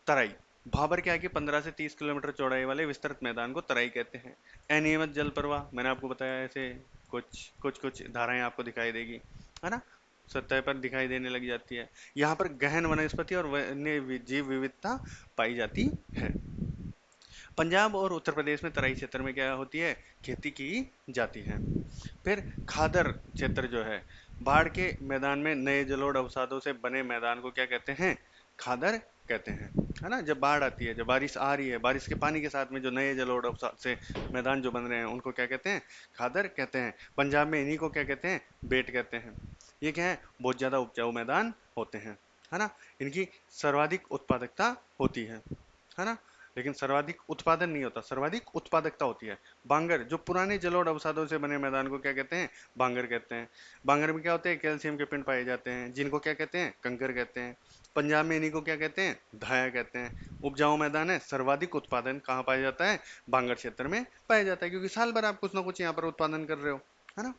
तराई, भाबर क्या है कि 15 से 30 किलोमीटर चौड़ाई वाले विस्तृत मैदान को तराई कहते हैं। अनियमित जल प्रवाह, मैंने आपको बताया, ऐसे कुछ कुछ कुछ धाराएं आपको दिखाई देगी, है ना, सतह पर दिखाई देने लग जाती है। यहाँ पर गहन वनस्पति और वन्य जीव विविधता पाई जाती है। पंजाब और उत्तर प्रदेश में तराई क्षेत्र में क्या होती है, खेती की जाती है। फिर खादर क्षेत्र जो है, बाढ़ के मैदान में नए जलोढ़ अवसादों से बने मैदान को क्या कहते हैं, खादर कहते हैं, है ना। जब बाढ़ आती है, जब बारिश आ रही है, बारिश के पानी के साथ में जो नए जलोढ़ अवसाद से मैदान जो बन रहे हैं उनको क्या कहते हैं, खादर कहते हैं। पंजाब में इन्हीं को क्या कहते हैं, बेट कहते हैं। ये क्या है, बहुत ज्यादा उपजाऊ मैदान होते हैं, है ना। इनकी सर्वाधिक उत्पादकता होती है ना। लेकिन सर्वाधिक उत्पादन नहीं होता, सर्वाधिक उत्पादकता होती है। बांगर, जो पुराने जलोढ़ अवसादों से बने मैदान को क्या कहते हैं, बांगर कहते हैं। बांगर में क्या होते हैं, कैल्शियम के पिंड पाए जाते हैं, जिनको क्या कहते हैं, कंकर कहते हैं। पंजाब में इन्हीं को क्या कहते हैं, धाया कहते हैं। उपजाऊ मैदान है, सर्वाधिक उत्पादन कहाँ पाया जाता है, बांगर क्षेत्र में पाया जाता है, क्योंकि साल भर आप कुछ ना कुछ यहाँ पर उत्पादन कर रहे हो, है ना।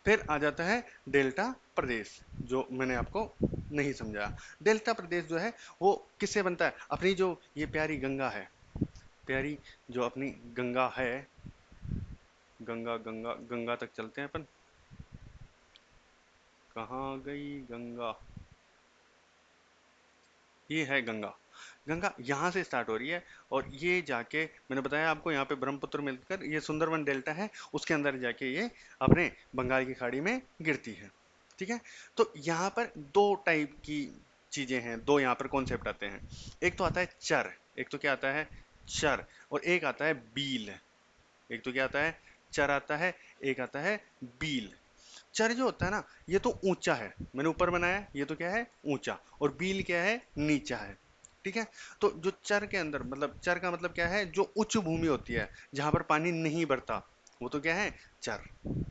फिर आ जाता है डेल्टा प्रदेश, जो मैंने आपको नहीं समझा। डेल्टा प्रदेश जो है वो किससे बनता है, अपनी जो ये प्यारी गंगा है, प्यारी जो अपनी गंगा है, गंगा गंगा गंगा तक चलते हैं अपन। कहाँ गई गंगा, ये है गंगा। गंगा यहाँ से स्टार्ट हो रही है और ये जाके, मैंने बताया आपको, यहाँ पे ब्रह्मपुत्र मिलकर ये सुंदरवन डेल्टा है, उसके अंदर जाके ये अपने बंगाल की खाड़ी में गिरती है। ठीक है। तो यहाँ पर दो टाइप की चीजें हैं, दो यहाँ पर कॉन्सेप्ट आते हैं। एक तो आता है चर, एक तो क्या आता है, चर, और एक आता है बील। एक तो क्या आता है, चर आता है, एक आता है बील। चर जो होता है ना, ये तो ऊंचा है, मैंने ऊपर बनाया, ये तो क्या है, ऊंचा, और बील क्या है, नीचा है। ठीक है। तो जो चर के अंदर, मतलब चर का मतलब क्या है, जो उच्च भूमि होती है जहां पर पानी नहीं भरता, वो तो क्या है, चर।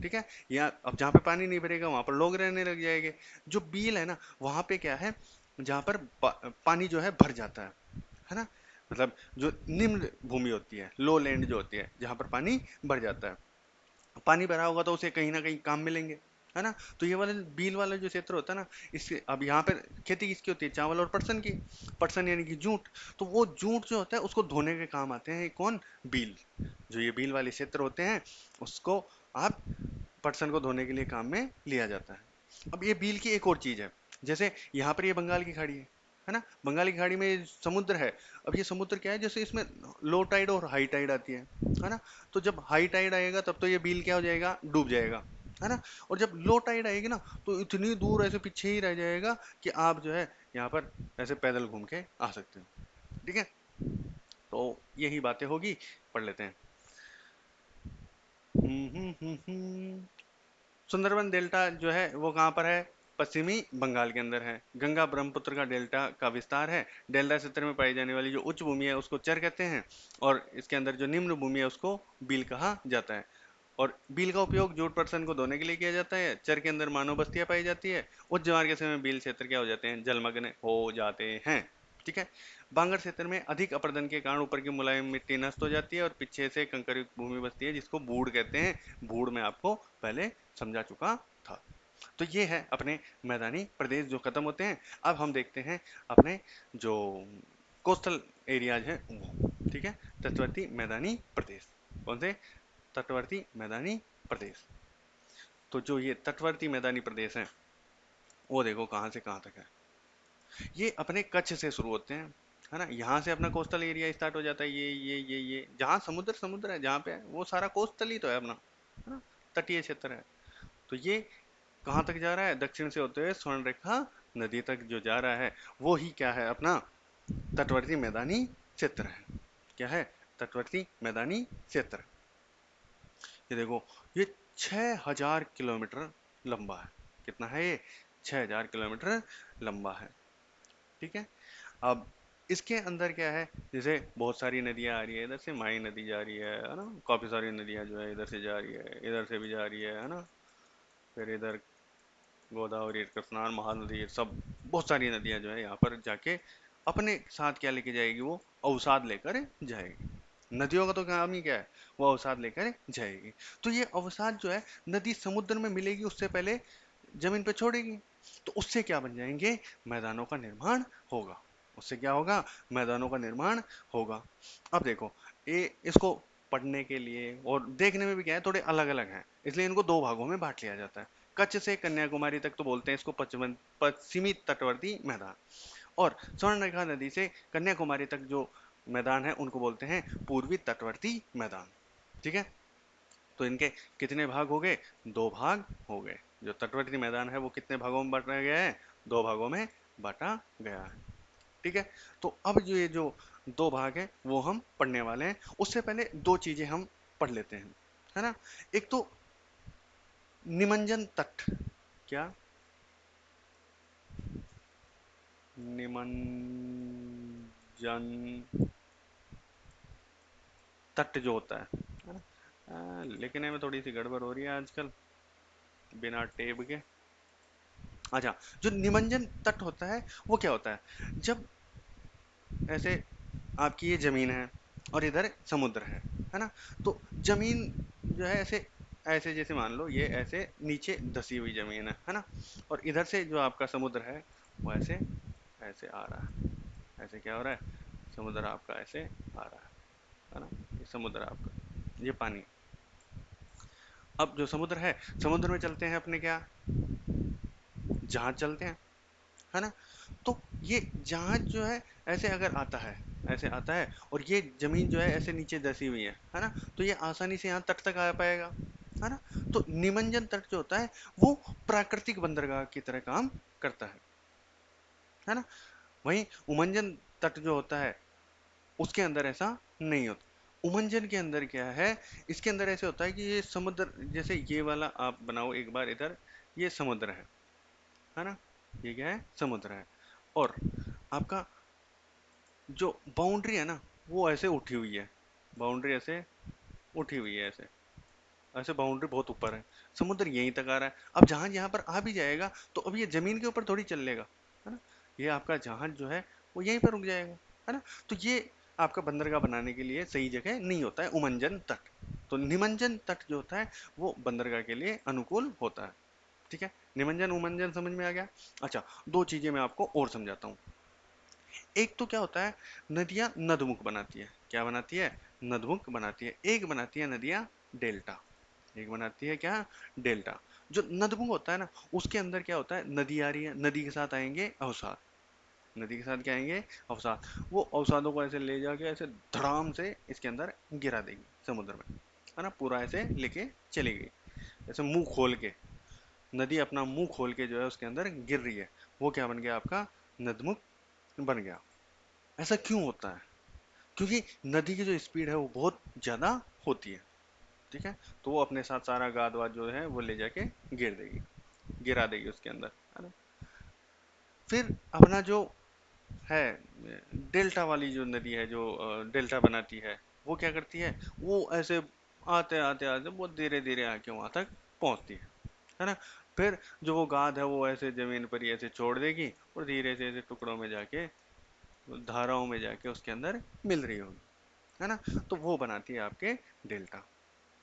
ठीक है। या अब जहां पे पानी नहीं भरेगा वहां पर लोग रहने लग जाएंगे। जो बील है ना, वहां पे क्या है, जहां पर पानी जो है भर जाता है ना, मतलब जो निम्न भूमि होती है, लो लैंड जो होती है, जहां पर पानी भर जाता है, पानी भरा होगा तो उसे कहीं ना कहीं काम मिलेंगे, है ना। तो ये वाला बील वाला जो क्षेत्र होता है ना, इससे अब यहाँ पर खेती किसकी होती है, चावल और पटसन की। पटसन यानी कि जूट। तो वो जूट जो होता है उसको धोने के काम आते हैं कौन, बील। जो ये बील वाले क्षेत्र होते हैं उसको आप पटसन को धोने के लिए काम में लिया जाता है। अब ये बील की एक और चीज है, जैसे यहाँ पर ये बंगाल की खाड़ी है ना, बंगाल की खाड़ी में समुद्र है। अब ये समुद्र क्या है, जैसे इसमें लो टाइड और हाई टाइड आती है ना। तो जब हाई टाइड आएगा तब तो ये बील क्या हो जाएगा, डूब जाएगा, है ना। और जब लो टाइड आएगी ना, तो इतनी दूर ऐसे पीछे ही रह जाएगा कि आप जो है यहाँ पर ऐसे पैदल घूम के आ सकते हो। ठीक है। तो यही बातें होगी, पढ़ लेते हैं। सुंदरबन डेल्टा जो है वो कहाँ पर है, पश्चिमी बंगाल के अंदर है। गंगा ब्रह्मपुत्र का डेल्टा का विस्तार है। डेल्टा क्षेत्र में पाई जाने वाली जो उच्च भूमि है उसको चर कहते हैं, और इसके अंदर जो निम्न भूमि है उसको बील कहा जाता है। और बील का उपयोग जूट पटसन को धोने के लिए किया जाता है। चर के अंदर मानव बस्तियां पाई जाती है। उच्च ज्वार के समय में बील क्षेत्र क्या हो जाते हैं, जलमग्न हो जाते हैं। ठीक है। बांगर क्षेत्र में अधिक अपरदन के कारण ऊपर की मुलायम मिट्टी नष्ट हो जाती है और पीछे से कंकर युक्त भूमि बसती है, जिसको बूढ़ कहते हैं। बूढ़ में आपको पहले समझा चुका था। तो ये है अपने मैदानी प्रदेश जो खत्म होते हैं। अब हम देखते हैं अपने जो कोस्टल एरियाज हैं वो। ठीक है। तटवर्ती मैदानी प्रदेश, कौन से, तटवर्ती मैदानी प्रदेश। तो जो ये तटवर्ती मैदानी प्रदेश हैं वो देखो कहाँ से कहाँ तक है। ये अपने कच्छ से शुरू होते हैं, है ना। यहाँ से अपना कोस्टल एरिया स्टार्ट हो जाता है, ये जहाँ समुद्र समुद्र है जहाँ पे है वो सारा कोस्टल ही तो है अपना, है ना, तटीय क्षेत्र है। तो ये कहाँ तक जा रहा है, दक्षिण से होते हुए स्वर्ण रेखा नदी तक जो जा रहा है वो ही क्या है, अपना तटवर्ती मैदानी क्षेत्र है। क्या है, तटवर्ती मैदानी क्षेत्र। ये देखो, ये 6000 किलोमीटर लंबा है। कितना है ये, 6000 किलोमीटर लंबा है। ठीक है। अब इसके अंदर क्या है, जैसे बहुत सारी नदियां आ रही है, इधर से माई नदी जा रही है ना, काफी सारी नदियां जो है इधर से जा रही है, इधर से भी जा रही है ना, फिर इधर गोदावरी, कृष्णा, महानदी, ये सब बहुत सारी नदियां जो है यहाँ पर जाके अपने साथ क्या लेके जाएगी, वो अवसाद लेकर जाएगी। नदियों का तो काम ही क्या है, वो अवसाद लेकर जाएगी। तो ये अवसाद जो है नदी समुद्र में मिलेगी उससे पहले जमीन पे छोड़ेगी, तो उससे क्या बन जाएंगे, मैदानों का निर्माण होगा। उससे क्या होगा, मैदानों का निर्माण होगा। अब देखो, ये इसको पढ़ने के लिए और देखने में भी क्या है, थोड़े अलग अलग हैं, इसलिए इनको दो भागों में बांट लिया जाता है। कच्छ से कन्याकुमारी तक तो बोलते हैं इसको पश्चिमी तटवर्ती मैदान, और स्वर्णरेखा नदी से कन्याकुमारी तक जो मैदान है उनको बोलते हैं पूर्वी तटवर्ती मैदान। ठीक है, तो इनके कितने भाग हो गए, दो भाग हो गए। जो तटवर्ती मैदान है वो कितने भागों में बांटा गया है, दो भागों में बांटा गया है। ठीक है, तो अब जो ये जो दो भाग है वो हम पढ़ने वाले हैं। उससे पहले दो चीजें हम पढ़ लेते हैं, है ना। एक तो निमंजन तट, क्या, निमंजन तट जो होता है ना। लिखने में थोड़ी सी गड़बड़ हो रही है आजकल, बिना टेब के। अच्छा, जो निमंजन तट होता है वो क्या होता है, जब ऐसे आपकी ये जमीन है और इधर समुद्र है ना, तो जमीन जो है ऐसे, ऐसे जैसे मान लो ये ऐसे नीचे धसी हुई जमीन है ना, और इधर से जो आपका समुद्र है वो ऐसे ऐसे आ रहा है। ऐसे क्या हो रहा है, समुद्र आपका ऐसे आ रहा है ना, ये समुद्र आपका, ये पानी। अब जो समुद्र है, समुद्र में चलते हैं अपने क्या, जहाज चलते हैं, है ना। तो ये जहाज जो है ऐसे अगर आता है, ऐसे आता है, और ये जमीन जो है ऐसे नीचे धसी हुई है ना, तो ये आसानी से यहाँ तट तक आ पाएगा, है ना। तो निमंजन तट जो होता है वो प्राकृतिक बंदरगाह की तरह काम करता है ना। वहीं उमंजन तट जो होता है उसके अंदर ऐसा नहीं होता। उमंजन के अंदर क्या है, इसके अंदर ऐसे होता है कि ये समुद्र, जैसे ये वाला आप बनाओ एक बार इधर, ये समुद्र है ना, ये क्या है, समुद्र है, और आपका जो बाउंड्री है ना वो ऐसे उठी हुई है, बाउंड्री ऐसे उठी हुई है, ऐसे ऐसे बाउंड्री बहुत ऊपर है, समुद्र यहीं तक आ रहा है। अब जहाज यहाँ पर आ भी जाएगा तो अब ये जमीन के ऊपर थोड़ी चल लेगा, है ना, ये आपका जहाज जो है वो यहीं पर रुक जाएगा, है ना। तो ये आपका बंदरगाह बनाने के लिए सही जगह नहीं होता है उमंजन तट। तो निमंजन तट जो होता है वो बंदरगाह के लिए अनुकूल होता है। ठीक है, निमंजन उमंजन समझ में आ गया। अच्छा, दो चीजें मैं आपको और समझाता हूँ। एक तो क्या होता है, नदियां नदमुख बनाती है, क्या बनाती है, नदमुख बनाती है। एक बनाती है नदियां डेल्टा, एक बनाती है क्या, डेल्टा। जो नदमुख होता है ना उसके अंदर क्या होता है, नदी आ रही है, नदी के साथ आएंगे अवसाद, नदी के साथ क्या आएंगे, अवसाद। वो अवसादों को ऐसे ले जाके ऐसे धड़ाम से इसके अंदर गिरा देगी समुद्र में, है ना, पूरा ऐसे लेके चली गई, ऐसे मुंह खोल के, नदी अपना मुंह खोल के जो है उसके अंदर गिर रही है, वो क्या बन गया, आपका नदमुख बन गया। ऐसा क्यों होता है, क्योंकि नदी की जो स्पीड है वो बहुत ज़्यादा होती है। ठीक है, तो वो अपने साथ सारा गाद वाद जो है वो ले जाके गिर देगी, गिरा देगी उसके अंदर, है ना। फिर अपना जो है डेल्टा वाली जो नदी है, जो डेल्टा बनाती है, वो क्या करती है, वो ऐसे आते आते आते बहुत धीरे धीरे आके वहां तक पहुंचती है ना। फिर जो वो गाद है वो ऐसे जमीन पर ही ऐसे छोड़ देगी और धीरे से ऐसे टुकड़ों में जाके, धाराओं में जाके उसके अंदर मिल रही होगी, है ना। तो वो बनाती है आपके डेल्टा।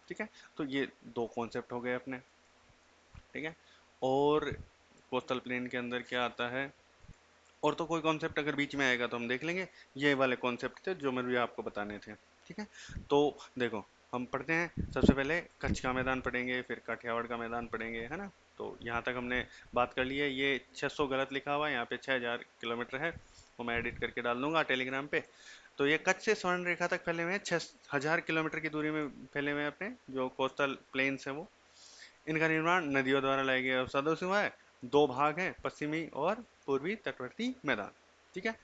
ठीक है, तो ये दो कॉन्सेप्ट हो गए अपने। ठीक है, और कोस्टल प्लेन के अंदर क्या आता है, और तो कोई कॉन्सेप्ट अगर बीच में आएगा तो हम देख लेंगे। ये वाले कॉन्सेप्ट थे जो मेरे आपको बताने थे। ठीक है, तो देखो, हम पढ़ते हैं, सबसे पहले कच्छ का मैदान पढ़ेंगे, फिर काठियावाड़ का मैदान पढ़ेंगे, है ना। तो यहाँ तक हमने बात कर ली है। ये 600 गलत लिखा हुआ है, यहाँ पे 6000 किलोमीटर है, वो मैं एडिट करके डाल दूंगा टेलीग्राम पे। तो ये कच्छ से स्वर्ण रेखा तक फैले हुए हैं, 6000 किलोमीटर की दूरी में फैले हुए हैं अपने जो कोस्टल प्लेन्स हैं वो। इनका निर्माण नदियों द्वारा लाए गए अवसादों से हुआ है। दो भाग हैं, पश्चिमी और पूर्वी तटवर्ती मैदान। ठीक है,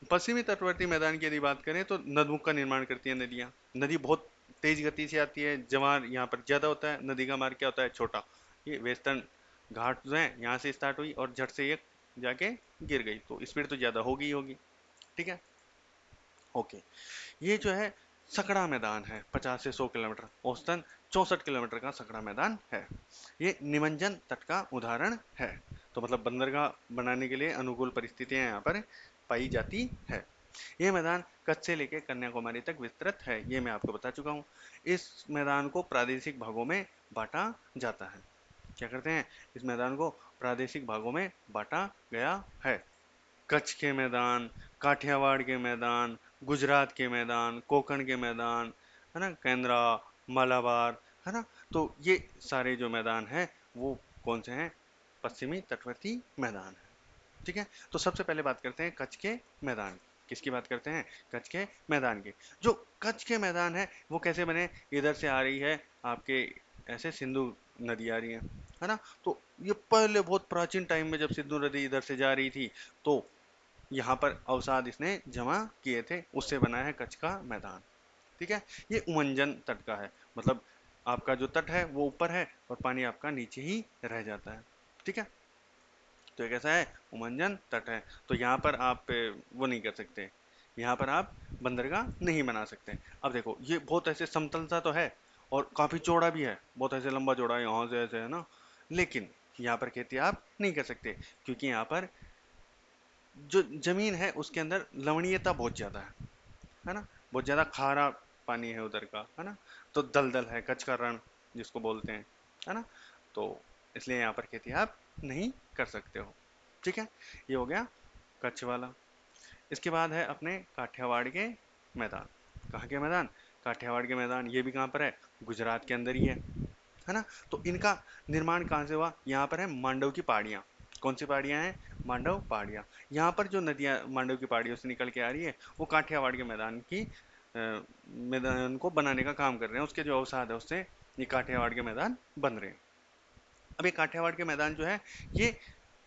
पश्चिमी तटवर्ती मैदान की यदि बात करें तो नदमुख का निर्माण करती है नदियाँ। नदी बहुत तेज गति से आती है, जवार यहाँ पर ज़्यादा होता है, नदी का मार्ग क्या होता है, छोटा। ये वेस्टर्न घाट जो है यहाँ से स्टार्ट हुई और झट से ये जाके गिर गई, तो स्पीड तो ज़्यादा होगी ही होगी। ठीक है, ओके। ये जो है सकड़ा मैदान है, 50 से 100 किलोमीटर, औसतन 64 किलोमीटर का सकड़ा मैदान है। ये निमज्जन तट का उदाहरण है। तो मतलब बंदरगाह बनाने के लिए अनुकूल परिस्थितियां यहाँ पर पाई जाती है। ये मैदान कच्छ से लेकर कन्याकुमारी तक विस्तृत है, ये मैं आपको बता चुका हूँ। इस मैदान को प्रादेशिक भागों में बांटा जाता है। क्या करते हैं, इस मैदान को प्रादेशिक भागों में बांटा गया है। कच्छ के मैदान, काठियावाड़ के मैदान, गुजरात के मैदान, कोकण के मैदान, है ना, केंद्रा, मालाबार, है ना। तो ये सारे जो मैदान हैं वो कौन से हैं, पश्चिमी तटवर्ती मैदान है। ठीक है, तो सबसे पहले बात करते हैं कच्छ के मैदान। किसकी बात करते हैं, कच्छ के मैदान की। जो कच्छ के मैदान है वो कैसे बने, इधर से आ रही है आपके, ऐसे सिंधु नदी आ रही है ना। तो ये पहले बहुत प्राचीन टाइम में जब सिंधु नदी इधर से जा रही थी, तो यहाँ पर अवसाद इसने जमा किए थे, उससे बना है कच्छ का मैदान। ठीक है, ये उमंजन तट का है, मतलब आपका जो तट है वो ऊपर है और पानी आपका नीचे ही रह जाता है। ठीक है, तो ये कैसा है, उमंजन तट है। तो यहाँ पर आप वो नहीं कर सकते, यहाँ पर आप बंदरगाह नहीं बना सकते। अब देखो ये बहुत ऐसे समतल सा तो है और काफी चौड़ा भी है, बहुत ऐसे लंबा चौड़ा है यहाँ से ऐसे, है ना। लेकिन यहाँ पर खेती आप नहीं कर सकते, क्योंकि यहाँ पर जो जमीन है उसके अंदर लवणीयता बहुत ज्यादा है ना। बहुत ज्यादा खारा पानी है उधर का, है ना। तो दलदल है, कच्छ का रण जिसको बोलते हैं, है ना। तो इसलिए यहाँ पर खेती आप नहीं कर सकते हो। ठीक है, ये हो गया कच्छ वाला। इसके बाद है अपने काठियावाड़ के मैदान। कहाँ के मैदान, काठियावाड़ के मैदान। ये भी कहाँ पर है, गुजरात के अंदर ही है ना। तो इनका निर्माण कहाँ से हुआ, यहाँ पर है मांडव की पहाड़ियाँ। कौन सी पहाड़ियाँ हैं, मांडव पहाड़ियाँ। यहाँ पर जो नदियाँ मांडव की पहाड़ियों से निकल के आ रही है वो काठियावाड़ के मैदान की मैदान को बनाने का काम कर रहे हैं। उसके जो अवसाद है उससे ये काठियावाड़ के मैदान बन रहे हैं। अब ये काठियावाड़ के मैदान जो है ये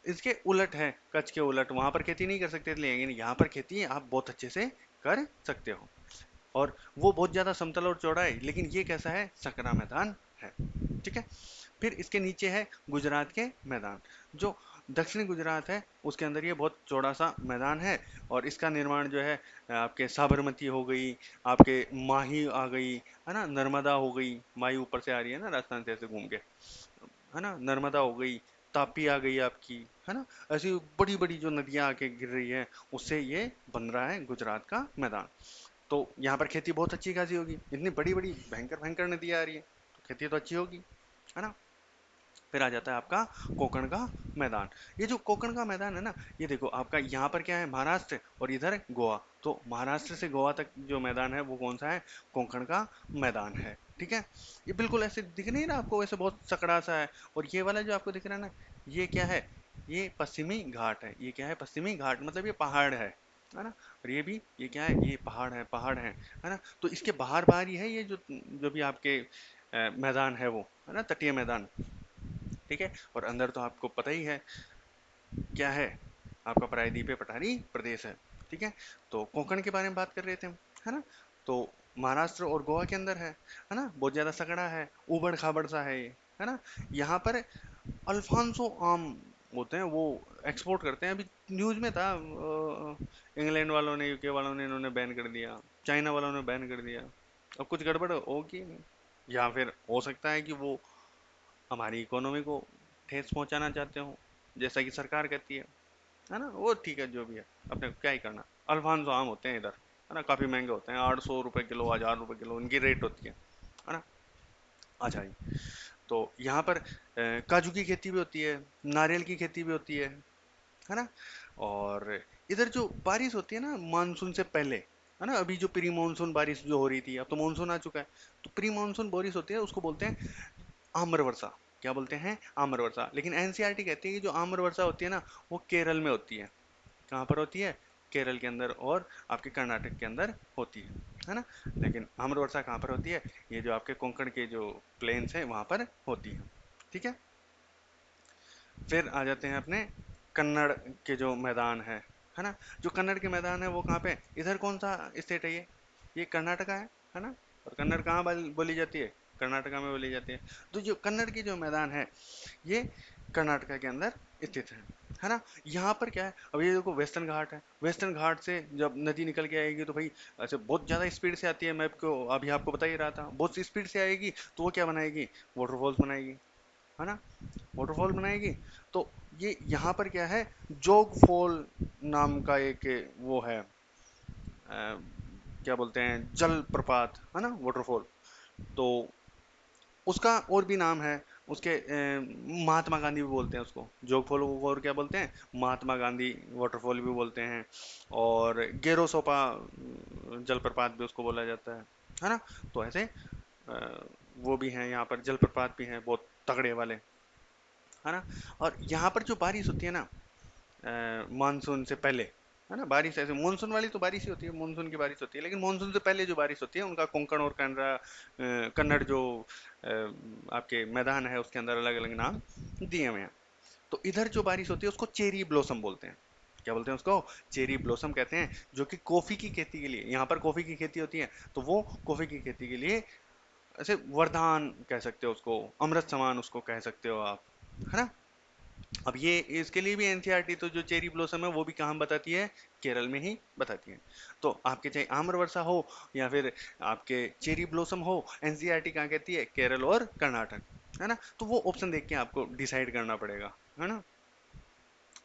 इसके उलट है, कच्छ के उलट। वहां पर खेती नहीं कर सकते थे, लेकिन यहाँ पर खेती आप बहुत अच्छे से कर सकते हो। और वो बहुत ज्यादा समतल और चौड़ा है, लेकिन ये कैसा है, सकरा मैदान है। ठीक है, फिर इसके नीचे है गुजरात के मैदान। जो दक्षिणी गुजरात है उसके अंदर ये बहुत चौड़ा सा मैदान है। और इसका निर्माण जो है आपके साबरमती हो गई, आपके माही आ गई, है ना, नर्मदा हो गई। माही ऊपर से आ रही है ना राजस्थान से ऐसे घूम के, है ना, नर्मदा हो गई, तापी आ गई आपकी, है ना। ऐसी बड़ी बड़ी जो नदियां आके गिर रही है उससे ये बन रहा है गुजरात का मैदान। तो यहाँ पर खेती बहुत अच्छी खासी होगी, इतनी बड़ी बड़ी भयंकर भयंकर नदियां आ रही है तो खेती तो अच्छी होगी, है ना। फिर आ जाता है आपका कोकण का मैदान। ये जो कोकण का मैदान है ना, ये देखो आपका यहाँ पर क्या है, महाराष्ट्र, और इधर गोवा। तो महाराष्ट्र से गोवा तक जो मैदान है वो कौन सा है, कोकण का मैदान है। ठीक है, ये बिल्कुल ऐसे दिख नहीं रहा आपको, वैसे बहुत सकड़ा सा है। और ये वाला जो आपको दिख रहा है ना, ये क्या है, ये पश्चिमी घाट है। ये क्या है, पश्चिमी घाट, मतलब ये पहाड़ है ना। और ये भी, ये क्या है, ये पहाड़ है, पहाड़ है ना। तो इसके बाहर बाहर ही है ये जो जो भी आपके मैदान है वो, है ना, तटीय मैदान। ठीक है, और अंदर तो आपको पता ही है क्या है, आपका प्रायद्वीपीय पठारी प्रदेश है। ठीक है, तो कोंकण के बारे में बात कर रहे थे हम, है ना। तो महाराष्ट्र और गोवा के अंदर है ना, बहुत ज्यादा सकड़ा है, उबड़ खाबड़ सा है ये, है ना। यहाँ पर अल्फांसो आम होते हैं, वो एक्सपोर्ट करते हैं। अभी न्यूज में था, इंग्लैंड वालों ने, यूके वालों ने, इन्होंने बैन कर दिया, चाइना वालों ने बैन कर दिया। अब कुछ गड़बड़ होगी, या फिर हो सकता है कि वो हमारी इकोनॉमी को ठेस पहुंचाना चाहते हो, जैसा कि सरकार कहती है ना। वो ठीक है, जो भी है, अपने को क्या ही करना। अल्फांसो आम होते हैं इधर, है ना, काफी महंगे होते हैं, 800 रुपए किलो, 1000 रुपए किलो इनकी रेट होती है ना। अच्छा जी, तो यहाँ पर काजू की खेती भी होती है, नारियल की खेती भी होती है ना। और इधर जो बारिश होती है ना मानसून से पहले, है ना, अभी जो प्री मानसून बारिश जो हो रही थी, अब तो मानसून आ चुका है। तो प्री मानसून बारिश होती है, उसको बोलते हैं आम्र वर्षा। क्या बोलते हैं, आम्र वर्षा। लेकिन एनसीईआरटी कहती है कि जो आम्र वर्षा होती है ना, वो केरल में होती है। कहाँ पर होती है, केरल के अंदर और आपके कर्नाटक के अंदर होती है ना। लेकिन आम्र वर्षा कहाँ पर होती है, ये जो आपके कोंकण के जो प्लेन्स हैं वहां पर होती है। ठीक है, फिर आ जाते हैं अपने कन्नड़ के जो मैदान है ना। जो कन्नड़ के मैदान है वो कहाँ पे, इधर कौन सा स्टेट है ये कर्नाटका है ना। और कन्नड़ कहाँ बोली जाती है, कर्नाटका में बोली जाती है। तो जो कन्नड़ की जो मैदान है ये कर्नाटका के अंदर स्थित है ना। यहाँ पर क्या है, अब ये देखो वेस्टर्न घाट है, वेस्टर्न घाट से जब नदी निकल के आएगी तो भाई ऐसे बहुत ज़्यादा स्पीड से आती है, मैं आपको अभी आपको बता ही रहा था, बहुत सी स्पीड से आएगी, तो वो क्या बनाएगी, वाटरफॉल्स बनाएगी, है ना, वाटरफॉल बनाएगी। तो ये यहाँ पर क्या है, जोग फॉल नाम का एक वो है, क्या बोलते हैं, जल प्रपात, है ना, वाटरफॉल। तो उसका और भी नाम है, उसके महात्मा गांधी भी बोलते हैं उसको, जोग फॉल को और क्या बोलते हैं, महात्मा गांधी वाटरफॉल भी बोलते हैं, और गेरोसोपा जलप्रपात भी उसको बोला जाता है ना। तो ऐसे वो भी हैं, यहाँ पर जलप्रपात भी हैं बहुत तगड़े वाले, है ना। और यहाँ पर जो बारिश होती है ना, मानसून से पहले, है ना, बारिश ऐसे मानसून वाली तो बारिश ही होती है, मानसून की बारिश होती है, लेकिन मानसून से पहले जो बारिश होती है उनका कोंकण और कन्नड़, कन्नड़ जो आपके मैदान है उसके अंदर अलग अलग नाम दिए हुए हैं। तो इधर जो बारिश होती है उसको चेरी ब्लॉसम बोलते हैं। क्या बोलते हैं उसको, चेरी ब्लॉसम कहते हैं, जो कि कॉफी की खेती के लिए, यहाँ पर कॉफी की खेती होती है, तो वो कॉफी की खेती के लिए ऐसे वरदान कह सकते हो उसको, अमृत समान उसको कह सकते हो आप, है ना। अब ये इसके लिए भी एनसीईआरटी, तो जो चेरी ब्लॉसम है वो भी कहाँ बताती है, केरल में ही बताती है। तो आपके चाहे आम्र वर्षा हो या फिर आपके चेरी ब्लॉसम हो, एनसीईआरटी कहाँ कहती है, केरल और कर्नाटक, है ना। तो वो ऑप्शन देख के आपको डिसाइड करना पड़ेगा, है ना।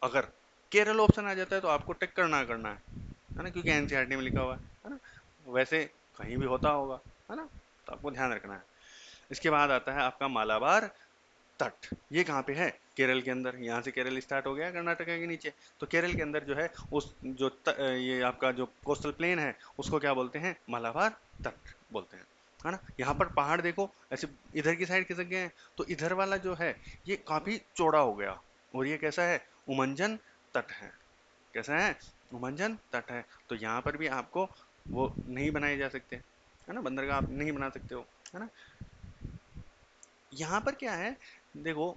अगर केरल ऑप्शन आ जाता है तो आपको टिक करना करना है ना, क्योंकि एनसीईआरटी में लिखा हुआ है ना। वैसे कहीं भी होता होगा, है ना, तो आपको ध्यान रखना है। इसके बाद आता है आपका मालाबार तट। ये कहाँ पे है, केरल के अंदर, यहाँ से केरल स्टार्ट हो गया कर्नाटका के नीचे, तो केरल के अंदर जो है उस जो ये आपका जो कोस्टल प्लेन है उसको क्या बोलते हैं, मालाबार तट बोलते हैं, है ना। यहाँ पर पहाड़ देखो ऐसे इधर की साइड खिसक गए हैं, तो इधर वाला जो है ये काफी चौड़ा हो गया, और ये कैसा है, उमंजन तट है। कैसा है, उमंजन तट है। तो यहाँ पर भी आपको वो नहीं बनाए जा सकते, है ना, बंदरगाह आप नहीं बना सकते हो, है ना। यहाँ पर क्या है, देखो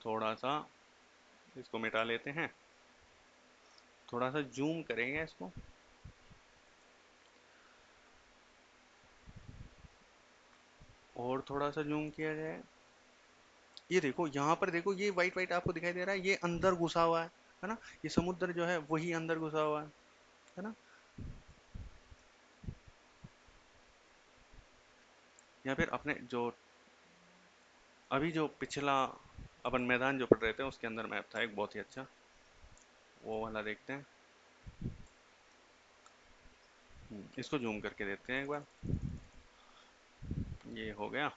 थोड़ा सा इसको मिटा लेते हैं, थोड़ा सा जूम करेंगे इसको, और थोड़ा सा जूम किया जाए। ये देखो यहाँ पर देखो, ये वाइट वाइट आपको दिखाई दे रहा है, ये अंदर घुसा हुआ है ना, ये समुद्र जो है वही अंदर घुसा हुआ है ना। या फिर अपने जो अभी जो पिछला अपन मैदान जो पढ़ रहे थे उसके अंदर मैप था एक बहुत ही अच्छा, वो वाला देखते हैं। इसको जूम करके देखते हैं एक बार, ये हो गया।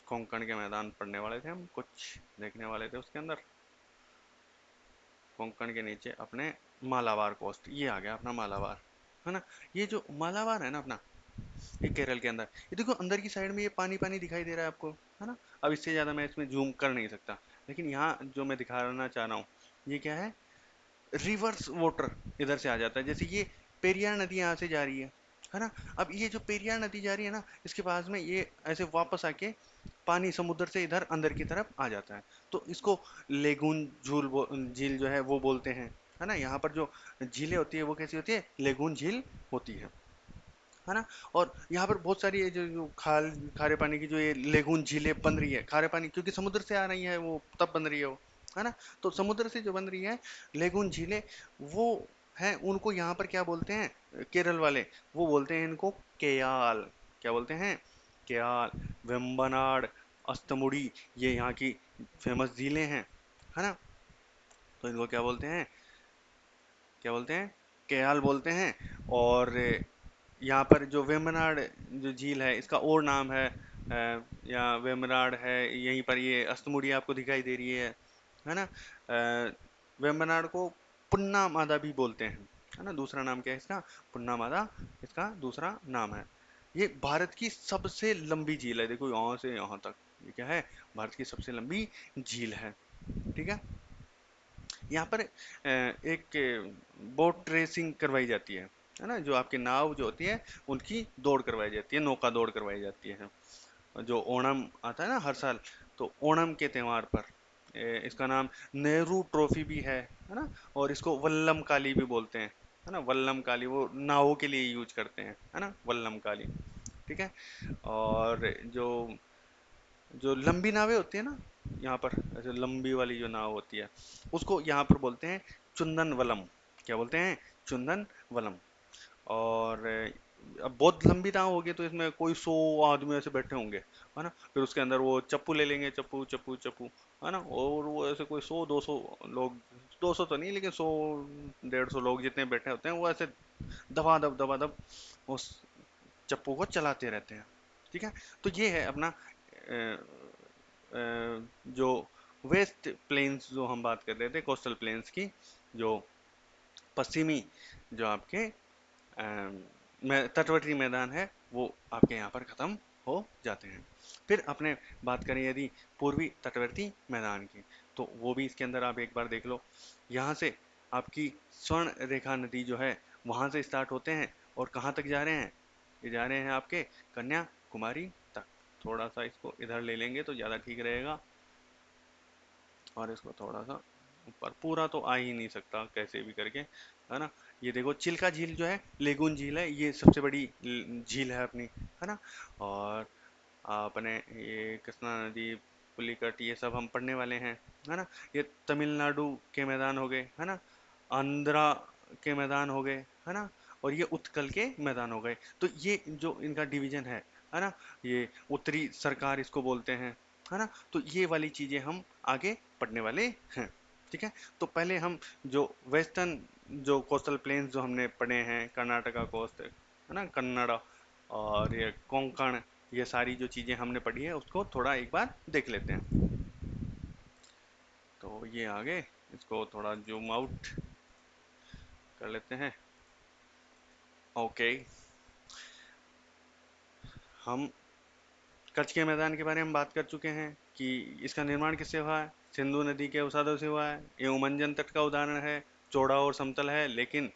कोंकण के मैदान पढ़ने वाले थे हम, कुछ देखने वाले थे उसके अंदर। कोंकण के नीचे अपने मालाबार कोस्ट, ये आ गया अपना मालाबार, है ना। ये जो मालाबार है ना अपना, ये केरल के अंदर, ये देखो अंदर की साइड में ये पानी पानी दिखाई दे रहा है आपको, है ना। अब इससे ज़्यादा मैं इसमें जूम कर नहीं सकता, लेकिन यहाँ जो मैं दिखाना चाह रहा हूँ ये क्या है, रिवर्स वाटर इधर से आ जाता है, जैसे ये पेरियार नदी यहाँ से जा रही है ना। अब ये जो पेरियार नदी जा रही है ना, इसके पास में ये ऐसे वापस आके पानी समुद्र से इधर अंदर की तरफ आ जाता है, तो इसको लेगून झील जो है वो बोलते हैं, है ना। यहाँ पर जो झीलें होती है वो कैसी होती है, लेगून झील होती है ना। और यहाँ पर बहुत सारी ये जो खारे पानी की जो ये लेगून झीलें बन रही है, खारे पानी क्योंकि समुद्र से आ रही है वो, तब बन रही है वो, है ना। तो समुद्र से जो बन रही है लेगून झीलें, वो हैं, उनको यहाँ पर क्या बोलते हैं केरल वाले, वो बोलते हैं इनको केयाल। क्या बोलते हैं, केयाल, वेम्बनाड, अस्तमुड़ी, ये यहाँ की फेमस झीलें हैं, है ना। तो इनको क्या बोलते हैं, क्या बोलते हैं, केयाल बोलते हैं। और यहाँ पर जो वेम्बनाड जो झील है इसका और नाम है, या वेम्बनाड है, यहीं पर ये अस्तमुड़ी आपको दिखाई दे रही है ना। वेम्बनाड को पुन्ना मादा भी बोलते हैं, है ना, दूसरा नाम क्या है इसका, पुन्ना मादा इसका दूसरा नाम है। ये भारत की सबसे लंबी झील है, देखो यहाँ से यहाँ तक, ये क्या है, भारत की सबसे लंबी झील है, ठीक है। यहाँ पर एक बोट रेसिंग करवाई जाती है ना, जो आपकी नाव जो होती है उनकी दौड़ करवाई जाती है, नौका दौड़ करवाई जाती है। जो ओणम आता है ना हर साल, तो ओणम के त्यौहार पर इसका नाम नेहरू ट्रॉफी भी है ना। और इसको वल्लम काली भी बोलते हैं, है ना, वल्लम काली, वो नावों के लिए यूज करते हैं, है ना, वल्लम काली, ठीक है। और जो जो लंबी नावें होती है ना, यहाँ पर ऐसे लंबी वाली जो नाव होती है, उसको यहाँ पर बोलते हैं चुंदन वलम। क्या बोलते हैं? चुंदन वलम। और अब बहुत लंबी नाव होगी तो इसमें कोई 100 आदमी ऐसे बैठे होंगे, है ना। फिर उसके अंदर वो चप्पू ले लेंगे, चप्पू चप्पू चप्पू, है ना। और वो ऐसे कोई 100 200 लोग, 200 तो नहीं लेकिन 100 150 लोग जितने बैठे होते हैं वो ऐसे दबा दब उस चप्पू को चलाते रहते हैं। ठीक है। तो ये है अपना जो वेस्ट प्लेन्स जो हम बात कर रहे थे, कोस्टल प्लेन्स की, जो पश्चिमी जो आपके तटवर्ती मैदान है वो आपके यहाँ पर खत्म हो जाते हैं। फिर अपने बात करें यदि पूर्वी तटवर्ती मैदान की, तो वो भी इसके अंदर आप एक बार देख लो। यहाँ से आपकी स्वर्ण रेखा नदी जो है वहाँ से स्टार्ट होते हैं और कहाँ तक जा रहे हैं? ये जा रहे हैं आपके कन्याकुमारी तक। थोड़ा सा इसको इधर ले लेंगे तो ज़्यादा ठीक रहेगा, और इसको थोड़ा सा ऊपर, पूरा तो आ ही नहीं सकता कैसे भी करके, है ना। ये देखो चिल्का झील जो है, लेगून झील है, ये सबसे बड़ी झील है अपनी, है ना। और अपने ये कृष्णा नदी, पुलिकट, ये सब हम पढ़ने वाले हैं, है ना। ये तमिलनाडु के मैदान हो गए, है ना। आंध्रा के मैदान हो गए, है ना। और ये उत्कल के मैदान हो गए। तो ये जो इनका डिवीजन है ना, ये उत्तरी सरकार इसको बोलते हैं, है ना। तो ये वाली चीजें हम आगे पढ़ने वाले हैं। ठीक है। तो पहले हम जो वेस्टर्न जो कोस्टल प्लेन्स जो हमने पढ़े हैं, कर्नाटका कोस्ट, है ना, कन्नड़ और ये कोंकण, ये सारी जो चीजें हमने पढ़ी है उसको थोड़ा एक बार देख लेते हैं। तो ये आगे इसको थोड़ा जूम आउट कर लेते हैं। ओके। हम कच्छ के मैदान के बारे में बात कर चुके हैं कि इसका निर्माण किससे हुआ है? सिंधु नदी के उसादों से हुआ है। ये उमंजन तट का उदाहरण है, चौड़ा और समतल है, लेकिन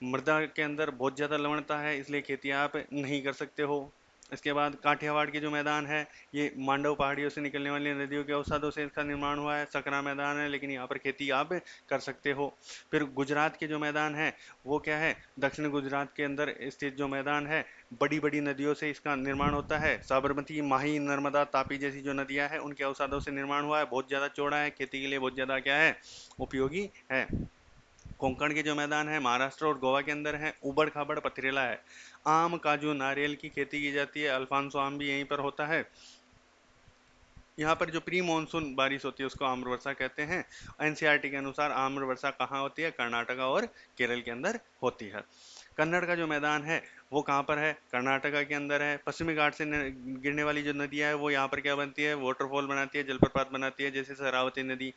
मृदा के अंदर बहुत ज़्यादा लवणता है, इसलिए खेती आप नहीं कर सकते हो। इसके बाद काठियावाड़ के जो मैदान है, ये मांडव पहाड़ियों से निकलने वाली नदियों के अवसादों से इसका निर्माण हुआ है। सकरा मैदान है, लेकिन यहाँ पर खेती आप कर सकते हो। फिर गुजरात के जो मैदान है वो क्या है? दक्षिण गुजरात के अंदर स्थित जो मैदान है, बड़ी बड़ी नदियों से इसका निर्माण होता है। साबरमती, माही, नर्मदा, तापी जैसी जो नदियां हैं उनके अवसादों से निर्माण हुआ है। बहुत ज़्यादा चौड़ा है, खेती के लिए बहुत ज़्यादा क्या है? उपयोगी है। कोंकण के जो मैदान है महाराष्ट्र और गोवा के अंदर है, उबड़ खाबड़ पथरीला है। आम, काजू, नारियल की खेती की जाती है। अल्फांसो आम भी यहीं पर होता है। यहाँ पर जो प्री मानसून बारिश होती है उसको आम्र वर्षा कहते हैं। एनसीईआरटी के अनुसार आम्र वर्षा कहाँ होती है? कर्नाटका और केरल के अंदर होती है। कन्नड़ का जो मैदान है वो कहाँ पर है? कर्नाटका के अंदर है। पश्चिमी घाट से गिरने वाली जो नदियाँ है वो यहाँ पर क्या बनती है? वाटरफॉल बनाती है, जलप्रपात बनाती है, जैसे शरावती नदी,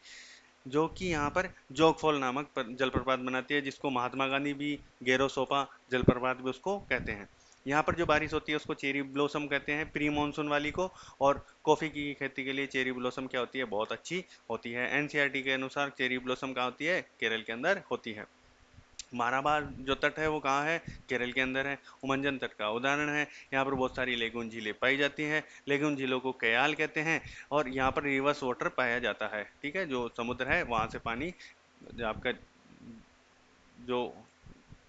जो कि यहाँ पर जोग फॉल नामक जलप्रपात बनाती है, जिसको महात्मा गांधी भी गेरोसोपा जलप्रपात भी उसको कहते हैं। यहाँ पर जो बारिश होती है उसको चेरी ब्लॉसम कहते हैं, प्री मानसून वाली को। और कॉफी की खेती के लिए चेरी ब्लॉसम क्या होती है? बहुत अच्छी होती है। एनसीईआरटी के अनुसार चेरी ब्लॉसम कहाँ होती है? केरल के अंदर होती है। माराबार जो तट है वो कहाँ है? केरल के अंदर है। उमंजन तट का उदाहरण है। यहाँ पर बहुत सारी लेगून झीलें पाई जाती हैं। लेगून झीलों को कयाल कहते हैं। और यहाँ पर रिवर्स वाटर पाया जाता है। ठीक है, जो समुद्र है वहाँ से पानी, जो आपका जो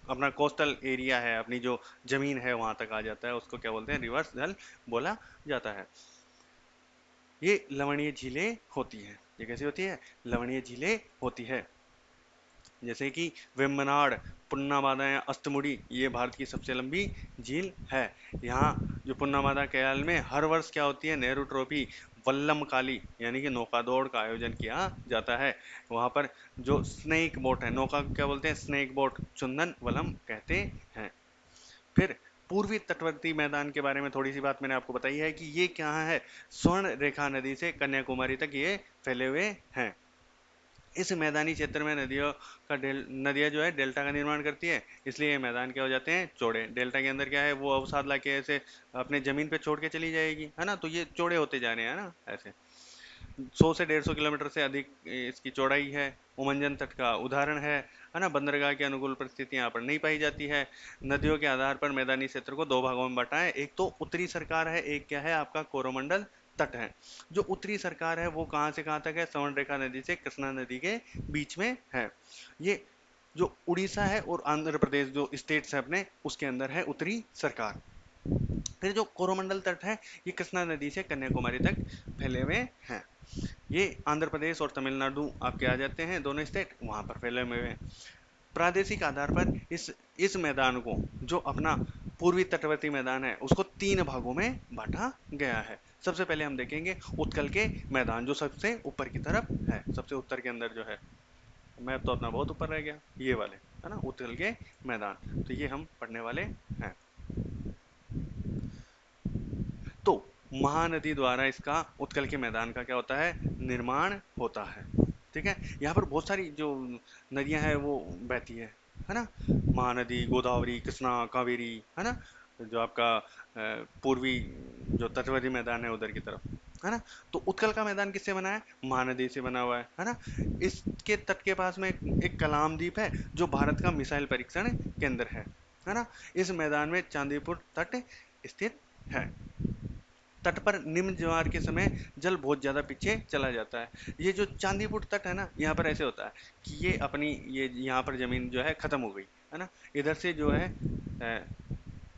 अपना कोस्टल एरिया है, अपनी जो जमीन है वहाँ तक आ जाता है, उसको क्या बोलते हैं? रिवर्स जल बोला जाता है। ये लवणीय झीलें होती हैं। ये कैसी होती है? लवणीय झीलें होती है। जैसे कि वेम्बनाड, पुन्नामादा या अस्तमुड़ी, ये भारत की सबसे लंबी झील है। यहाँ जो पुन्नामादा कयाल में हर वर्ष क्या होती है? नेहरू ट्रॉफी वल्लमकाली यानी कि नौका दौड़ का आयोजन किया जाता है। वहाँ पर जो स्नेक बोट है, नौका क्या बोलते हैं? स्नेक बोट, चुंदन वलम कहते हैं। फिर पूर्वी तटवर्ती मैदान के बारे में थोड़ी सी बात मैंने आपको बताई है कि ये क्या है? स्वर्ण रेखा नदी से कन्याकुमारी तक ये फैले हुए हैं। इस मैदानी क्षेत्र में नदियाँ जो है डेल्टा का निर्माण करती है, इसलिए ये मैदान क्या हो जाते हैं? चौड़े। डेल्टा के अंदर क्या है? वो अवसाद ला के ऐसे अपने जमीन पे छोड़ के चली जाएगी, है ना। तो ये चौड़े होते जा रहे हैं ना ऐसे। 100 से 150 किलोमीटर से अधिक इसकी चौड़ाई है। उमंजन तट का उदाहरण है ना। बंदरगाह की अनुकूल परिस्थिति यहाँ पर नहीं पाई जाती है। नदियों के आधार पर मैदानी क्षेत्र को दो भागों में बांटा है। एक तो उत्तरी सरकार है, एक क्या है आपका? कोरोमंडल तट है। जो उत्तरी सरकार है वो कहाँ से कहाँ तक है? स्वर्णरेखा नदी से कृष्णा नदी के बीच में है। ये जो उड़ीसा है और आंध्र प्रदेश जो स्टेट्स है अपने, उसके अंदर है उत्तरी सरकार। फिर जो कोरोमंडल तट है, ये कृष्णा नदी से कन्याकुमारी तक फैले हुए हैं। ये आंध्र प्रदेश और तमिलनाडु आपके आ जाते हैं, दोनों स्टेट वहां पर फैले हुए हैं। प्रादेशिक आधार पर इस मैदान को, जो अपना पूर्वी तटवर्ती मैदान है, उसको तीन भागों में बांटा गया है। सबसे पहले हम देखेंगे उत्कल के मैदान, जो सबसे ऊपर की तरफ है, सबसे उत्तर के अंदर जो है। मैप तो अपना बहुत ऊपर रह गया, ये वाले है ना उत्कल के मैदान, तो ये हम पढ़ने वाले हैं। तो महानदी द्वारा इसका उत्कल के मैदान का क्या होता है, निर्माण होता है। ठीक है, यहाँ पर बहुत सारी जो नदियां हैं वो बहती है ना। महानदी, गोदावरी, कृष्णा, कावेरी, है ना, जो आपका पूर्वी जो तटवर्ती मैदान है उधर की तरफ, है ना। तो उत्कल का मैदान किससे बना है, महानदी से बना हुआ है ना। इसके तट के पास में एक कलाम द्वीप है, जो भारत का मिसाइल परीक्षण केंद्र है ना। इस मैदान में चांदीपुर तट स्थित है। तट पर निम्न ज्वार के समय जल बहुत ज्यादा पीछे चला जाता है। ये जो चांदीपुर तट है ना, यहाँ पर ऐसे होता है कि ये अपनी ये यहाँ पर जमीन जो है खत्म हो गई, है ना। इधर से जो है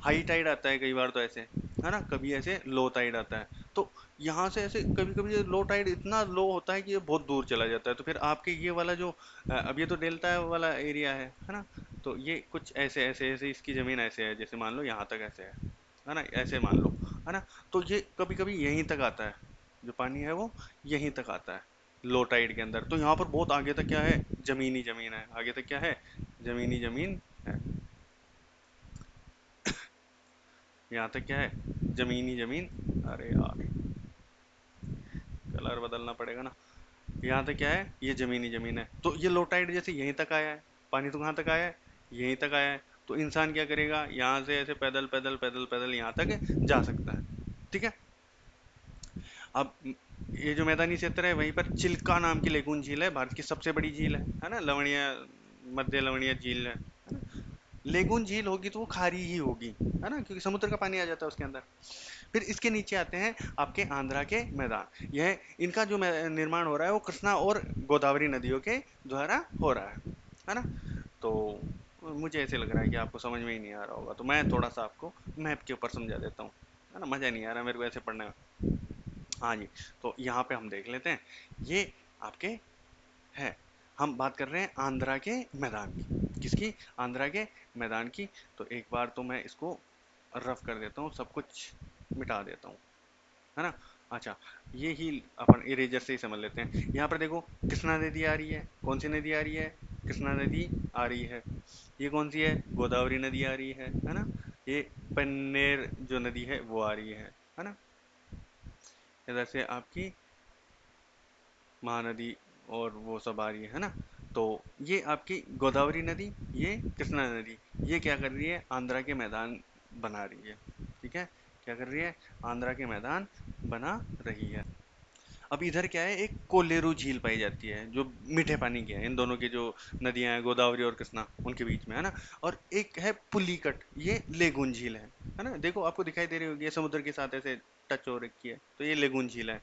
हाई टाइड आता है कई बार, तो ऐसे है ना, कभी ऐसे लो टाइड आता है। तो यहाँ से ऐसे कभी कभी ये लो टाइड इतना लो होता है कि ये बहुत दूर चला जाता है। तो फिर आपके ये वाला जो अब ये तो डेल्टा वाला एरिया है ना। तो ये कुछ ऐसे ऐसे ऐसे इसकी जमीन ऐसे है, जैसे मान लो यहाँ तक ऐसे है ना, ऐसे मान लो, है ना। तो ये कभी कभी यहीं तक आता है, जो पानी है वो यहीं तक आता है लो टाइड के अंदर। तो यहाँ पर बहुत आगे तक क्या है, जमीनी जमीन है, आगे तक क्या है, जमीनी जमीन है। यहाँ तक क्या है, जमीनी जमीन। अरे यार, कलर बदलना पड़ेगा ना। यहाँ तक क्या है, ये जमीनी जमीन है। तो ये लो टाइड जैसे यहीं तक आया है, पानी तो कहाँ तक आया है, यहीं तक आया है। तो इंसान क्या करेगा, यहाँ से ऐसे पैदल पैदल पैदल पैदल यहाँ तक जा सकता है। ठीक है। अब ये जो मैदानी क्षेत्र है, वहीं पर चिल्का नाम की लेगून झील है, भारत की सबसे बड़ी झील है ना। लवणीय, मध्य लवणीय झील है ना? लेगून झील होगी तो वो खारी ही होगी, है ना, क्योंकि समुद्र का पानी आ जाता है उसके अंदर। फिर इसके नीचे आते हैं आपके आंध्रा के मैदान। यह इनका जो निर्माण हो रहा है वो कृष्णा और गोदावरी नदियों के द्वारा हो रहा है ना। तो मुझे ऐसे लग रहा है कि आपको समझ में ही नहीं आ रहा होगा, तो मैं थोड़ा सा आपको मैप के ऊपर समझा देता हूँ, है ना। मजा नहीं आ रहा मेरे को ऐसे पढ़ने में। हाँ जी। तो यहाँ पे हम देख लेते हैं, ये आपके है, हम बात कर रहे हैं आंध्रा के मैदान की। किसकी, आंध्रा के मैदान की। तो एक बार तो मैं इसको रफ कर देता हूँ, सब कुछ मिटा देता हूँ, है ना। अच्छा, ये ही अपन इरेजर से ही समझ लेते हैं। यहाँ पर देखो कृष्णा नदी आ रही है, कौन सी नदी आ रही है, कृष्णा नदी आ रही है। ये कौन सी है, गोदावरी नदी आ रही है ना। ये पन्नेर जो नदी है वो आ रही है ना। इधर से आपकी महानदी और वो सब आ रही है ना। तो ये आपकी गोदावरी नदी, ये कृष्णा नदी, ये क्या कर रही है, आंध्रा के मैदान बना रही है। ठीक है, क्या कर रही है, आंध्रा के मैदान बना रही है। अब इधर क्या है, एक कोलेरू झील पाई जाती है, जो मीठे पानी की है। इन दोनों की जो नदियां हैं, गोदावरी और कृष्णा, उनके बीच में, है ना। और एक है पुलिकट, ये लेगुन झील है ना। देखो आपको दिखाई दे रही होगी, ये समुद्र के साथ ऐसे टच हो रखी है, तो ये लेगुन झील है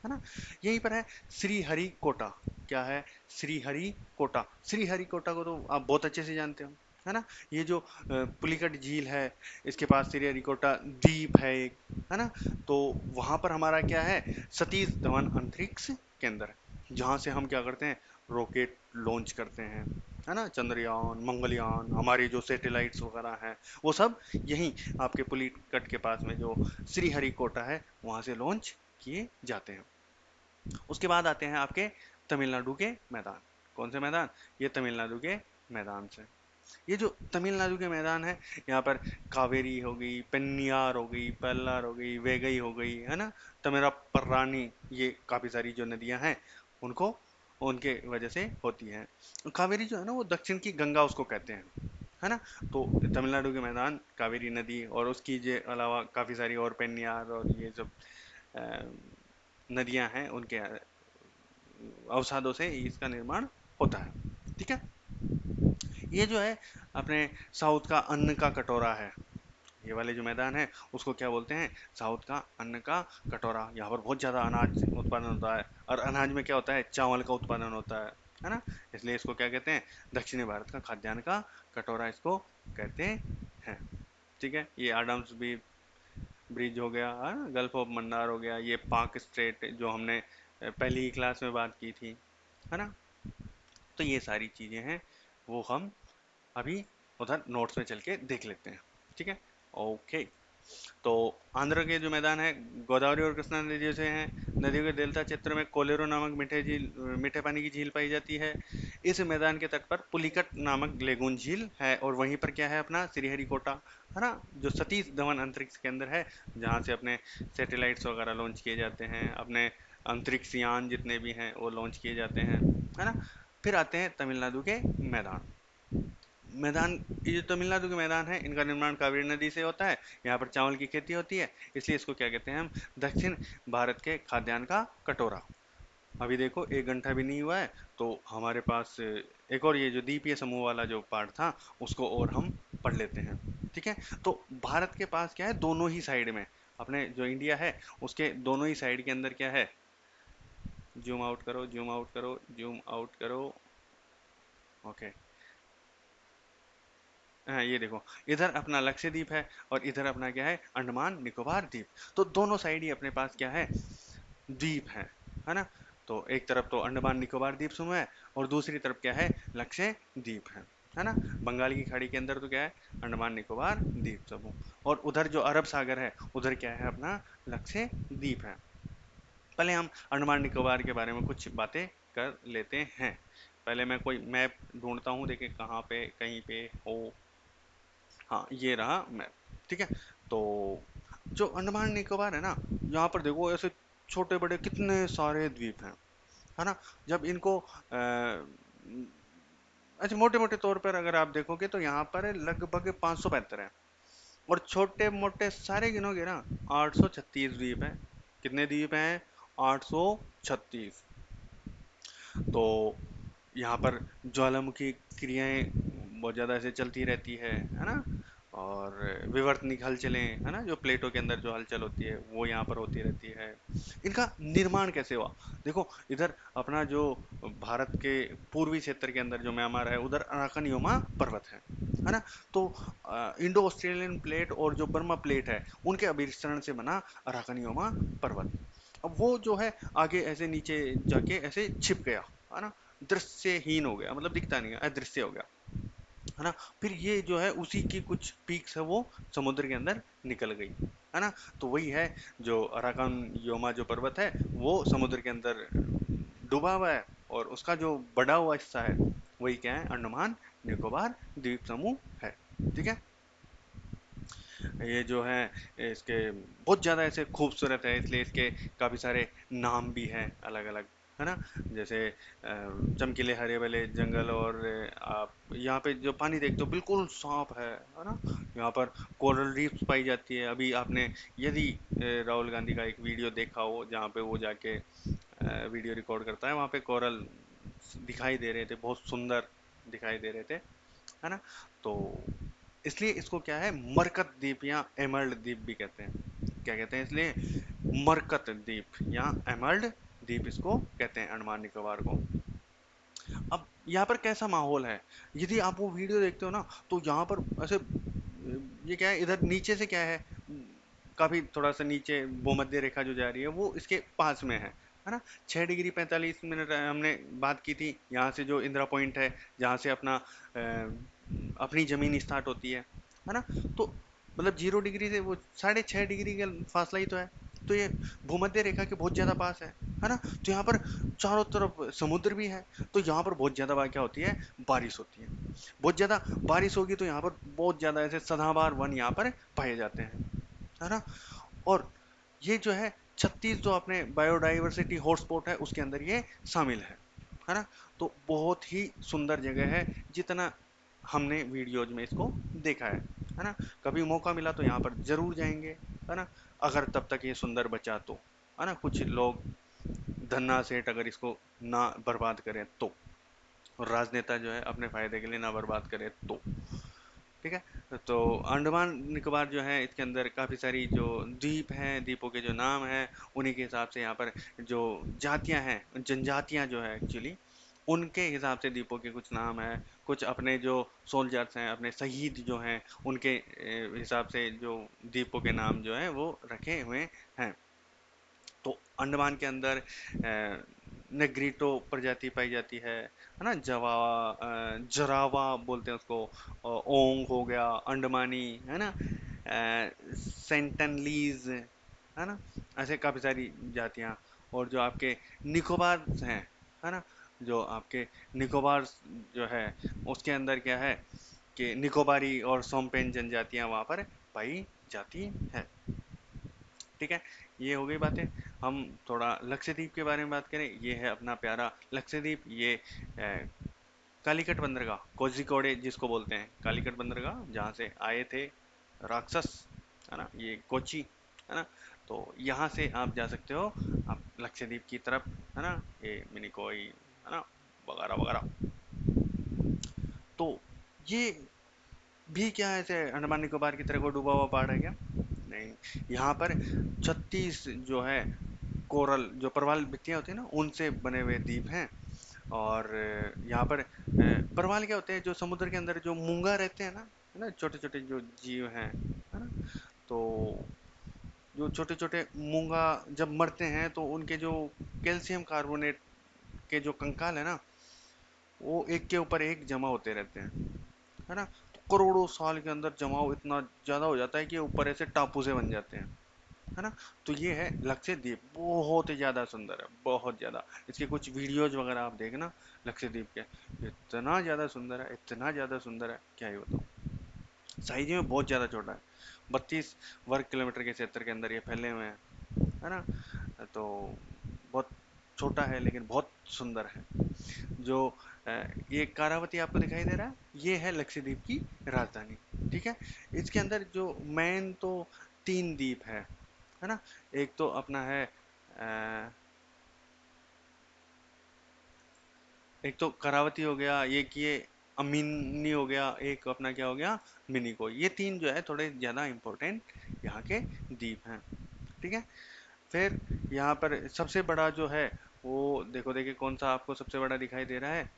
ना। यहीं पर है श्रीहरिकोटा। क्या है, श्रीहरिकोटा। श्रीहरिकोटा को तो आप बहुत अच्छे से जानते हो, है ना। ये जो पुलिकट झील है, इसके पास श्रीहरिकोटा द्वीप है एक, है ना। तो वहां पर हमारा क्या है, सतीश धवन अंतरिक्ष केंद्र, जहाँ से हम क्या करते हैं, रॉकेट लॉन्च करते हैं, है ना। चंद्रयान, मंगलयान, हमारी जो सैटेलाइट्स वगैरह हैं, वो सब यहीं आपके पुलिकट के पास में जो श्रीहरिकोटा है, वहां से लॉन्च किए जाते हैं। उसके बाद आते हैं आपके तमिलनाडु के मैदान। कौन से मैदान, ये तमिलनाडु के मैदान से। ये जो तमिलनाडु के मैदान है, यहाँ पर कावेरी हो गई, पेन्नियार हो गई, पेल्लार हो गई, वेगई हो गई, है ना, तमिरापरानी, ये काफी सारी जो नदियां हैं, उनको उनके वजह से होती है। कावेरी जो है ना, वो दक्षिण की गंगा उसको कहते हैं, है ना। तो तमिलनाडु के मैदान, कावेरी नदी, और उसकी जे अलावा काफी सारी और पेन्नियार और ये सब नदियां हैं, उनके अवसादों से इसका निर्माण होता है। ठीक है। ये जो है अपने साउथ का अन्न का कटोरा है। ये वाले जो मैदान है, उसको क्या बोलते हैं, साउथ का अन्न का कटोरा। यहाँ पर बहुत ज्यादा अनाज उत्पादन होता है, और अनाज में क्या होता है, चावल का उत्पादन होता है ना। इसलिए इसको क्या कहते हैं, दक्षिणी भारत का खाद्यान्न का कटोरा इसको कहते हैं। ठीक है, ये आडम्स भी ब्रिज हो गया, हाँ, गल्फ ऑफ मन्नार हो गया, ये पाक स्ट्रेट जो हमने पहली ही क्लास में बात की थी, है ना। तो ये सारी चीज़ें हैं, वो हम अभी उधर नोट्स में चल के देख लेते हैं। ठीक है, ओके। तो आंध्र के जो मैदान है गोदावरी और कृष्णा नदियों से हैं। नदियों के डेल्टा क्षेत्र में कोलेरो नामक मीठे पानी की झील पाई जाती है। इस मैदान के तट पर पुलिकट नामक लेगून झील है, और वहीं पर क्या है अपना श्रीहरिकोटा, है ना, जो सतीश धवन अंतरिक्ष केंद्र है, जहाँ से अपने सैटेलाइट्स वगैरह लॉन्च किए जाते हैं, अपने अंतरिक्ष यान जितने भी हैं वो लॉन्च किए जाते हैं, है ना। फिर आते हैं तमिलनाडु के मैदान। मैदान, ये जो तमिलनाडु के मैदान है, इनका निर्माण कावेरी नदी से होता है। यहाँ पर चावल की खेती होती है, इसलिए इसको क्या कहते हैं हम, दक्षिण भारत के खाद्यान्न का कटोरा। अभी देखो 1 घंटा भी नहीं हुआ है, तो हमारे पास एक और ये जो द्वीपीय समूह वाला जो पार्ट था, उसको और हम पढ़ लेते हैं। ठीक है, तो भारत के पास क्या है, दोनों ही साइड में, अपने जो इंडिया है उसके दोनों ही साइड के अंदर क्या है, जूम आउट करो, जूम आउट करो, जूम आउट करो, ओके। हाँ, ये देखो, इधर अपना लक्षद्वीप है और इधर अपना क्या है, अंडमान निकोबार द्वीप। तो दोनों साइड ही अपने पास क्या है, द्वीप है ना। तो एक तरफ तो अंडमान निकोबार द्वीप समूह है, और दूसरी तरफ क्या है, लक्षद्वीप है ना। बंगाल की खाड़ी के अंदर तो क्या है, अंडमान निकोबार द्वीप समूह, और उधर जो अरब सागर है उधर क्या है अपना, लक्षद्वीप है। पहले हम अंडमान निकोबार के बारे में कुछ बातें कर लेते हैं। पहले मैं कोई मैप ढूंढता हूँ, देखे कहाँ पे कहीं पे हो। हाँ, ये रहा मैप। ठीक है, तो जो अंडमान निकोबार है ना, यहाँ पर देखो ऐसे छोटे बड़े कितने सारे द्वीप हैं, है ना। जब इनको अच्छा, मोटे मोटे तौर पर अगर आप देखोगे तो यहाँ पर लगभग 575 है, और छोटे मोटे सारे गिनोगे ना, 836 द्वीप हैं। कितने द्वीप हैं, 836। तो यहाँ पर ज्वालामुखी क्रियाएं बहुत ज़्यादा ऐसे चलती रहती है ना। और विवर्तनिक हलचलें, है ना, जो प्लेटों के अंदर जो हलचल होती है वो यहाँ पर होती रहती है। इनका निर्माण कैसे हुआ, देखो इधर अपना जो भारत के पूर्वी क्षेत्र के अंदर जो म्यांमार है, उधर अराकनियोमा पर्वत है ना। तो इंडो ऑस्ट्रेलियन प्लेट और जो बर्मा प्लेट है, उनके अभिसरण से बना अराकनियोमा पर्वत। अब वो जो है आगे ऐसे नीचे जाके ऐसे छिप गया, है ना, दृश्यहीन हो गया, मतलब दिखता नहीं है, अदृश्य हो गया, है ना। फिर ये जो है उसी की कुछ पीक्स है वो समुद्र के अंदर निकल गई, है ना। तो वही है, जो अराकान योमा जो पर्वत है वो समुद्र के अंदर डूबा हुआ है, और उसका जो बड़ा हुआ हिस्सा है वही क्या है, अंडमान निकोबार द्वीप समूह है। ठीक है, ये जो है इसके बहुत ज़्यादा ऐसे खूबसूरत है, इसलिए इसके काफ़ी सारे नाम भी हैं अलग अलग, है ना। जैसे चमकीले हरे भरे जंगल, और आप यहाँ पे जो पानी देखते हो बिल्कुल साफ है ना। यहाँ पर कोरल रीफ्स पाई जाती है। अभी आपने यदि राहुल गांधी का एक वीडियो देखा हो, जहाँ पे वो जाके वीडियो रिकॉर्ड करता है, वहाँ पे कोरल दिखाई दे रहे थे, बहुत सुंदर दिखाई दे रहे थे, है ना। तो इसलिए इसको क्या है, मरकत द्वीप या एमर्ल्ड द्वीप भी कहते हैं। क्या कहते हैं इसलिए, मरकत द्वीप या एमर्ल्ड द्वीप इसको कहते हैं, अंडमान निकोबार को। अब यहाँ पर कैसा माहौल है, यदि आप वो वीडियो देखते हो ना, तो यहाँ पर ऐसे ये क्या है, इधर नीचे से क्या है, काफी थोड़ा सा नीचे भूमध्य रेखा जो जा रही है वो इसके पास में है ना। 6 डिग्री 45 मिनट हमने बात की थी, यहाँ से जो इंदिरा पॉइंट है, जहाँ से अपना अपनी जमीन स्टार्ट होती है ना। तो मतलब 0 डिग्री से वो 6.5 डिग्री का फासला ही तो है। तो ये भूमध्य रेखा के बहुत ज्यादा पास है ना। तो यहाँ पर चारों तरफ समुद्र भी है, तो यहाँ पर बहुत ज्यादा क्या होती है, बारिश होती है। बहुत ज्यादा बारिश होगी तो यहाँ पर बहुत ज्यादा ऐसे सदाबहार वन यहाँ पर पाए जाते हैं, है ना। और ये जो है 36 जो अपने बायोडाइवर्सिटी हॉटस्पॉट है उसके अंदर ये शामिल है ना। तो बहुत ही सुंदर जगह है, जितना हमने वीडियोज में इसको देखा है ना। कभी मौका मिला तो यहाँ पर जरूर जाएंगे, है ना। अगर तब तक ये सुंदर बचा तो, है ना। कुछ लोग धन्ना सेठ अगर इसको ना बर्बाद करें तो, और राजनेता जो है अपने फायदे के लिए ना बर्बाद करे तो। ठीक है, तो अंडमान निकोबार जो है इसके अंदर काफ़ी सारी जो द्वीप हैं, द्वीपों के जो नाम हैं, उन्हीं के हिसाब से यहाँ पर जो जातियाँ हैं, जनजातियाँ जो है एक्चुअली, उनके हिसाब से द्वीपों के कुछ नाम है, कुछ अपने जो सोल्जर्स हैं, अपने शहीद जो हैं, उनके हिसाब से जो द्वीपों के नाम जो हैं वो रखे हुए हैं। तो अंडमान के अंदर नेग्रीटो प्रजाति पाई जाती है ना, जरावा बोलते हैं उसको, ओंग हो गया, अंडमानी है ना, सेंटनलीज है ना, ऐसे काफ़ी सारी जातियाँ। और जो आपके निकोबार हैं, है ना, जो आपके निकोबार जो है उसके अंदर क्या है कि निकोबारी और सोम्पेन जनजातियाँ वहाँ पर पाई जाती है। ठीक है, ये हो गई बातें। हम थोड़ा लक्षद्वीप के बारे में बात करें। ये है अपना प्यारा लक्षद्वीप। ये कालीकट बंदरगाह, कोझिकोडे जिसको बोलते हैं, कालीकट बंदरगाह जहाँ से आए थे राक्षस, है ना, ये कोची, है ना। तो यहाँ से आप जा सकते हो आप लक्षद्वीप की तरफ, है ना, ये मिनिकोई, है ना, वगैरह वगैरह। तो ये भी क्या है, ऐसे अंडमान निकोबार की तरह को डूबा हुआ पहाड़ है क्या? नहीं, यहाँ पर 36 जो है कोरल, जो परवाल भित्तियाँ होती है ना, उनसे बने हुए द्वीप हैं। और यहाँ पर परवाल क्या होते हैं, जो समुद्र के अंदर जो मूंगा रहते हैं ना, है ना, छोटे छोटे जो जीव हैं, है ना। तो जो छोटे छोटे मूंगा जब मरते हैं तो उनके जो कैल्शियम कार्बोनेट के जो कंकाल है ना, वो एक के ऊपर एक जमा होते रहते हैं, है ना। तो करोड़ों साल के अंदर जमाव इतना ज्यादा हो जाता है कि ऊपर ऐसे टापू से बन जाते हैं, है ना। तो ये है लक्षद्वीप, बहुत ही ज़्यादा सुंदर है, बहुत ज़्यादा। इसके कुछ वीडियोज वगैरह आप देखना लक्षद्वीप के, इतना ज़्यादा सुंदर है, इतना ज़्यादा सुंदर है, क्या ही बताऊँ। साइज में बहुत ज़्यादा छोटा है, 32 वर्ग किलोमीटर के क्षेत्र के अंदर ये फैले हुए हैं, है ना। तो बहुत छोटा है लेकिन बहुत सुंदर है। जो ये कारावती आपको दिखाई दे रहा है, ये है लक्षद्वीप की राजधानी। ठीक है, इसके अंदर जो मेन तो 3 द्वीप है ना। एक तो अपना है एक तो करावती हो गया, एक ये अमीनी हो गया, एक अपना क्या हो गया, मिनिको। ये तीन जो है थोड़े ज़्यादा इम्पोर्टेंट यहाँ के द्वीप हैं। ठीक है, फिर यहाँ पर सबसे बड़ा जो है वो देखो, देखिए कौन सा आपको सबसे बड़ा दिखाई दे रहा है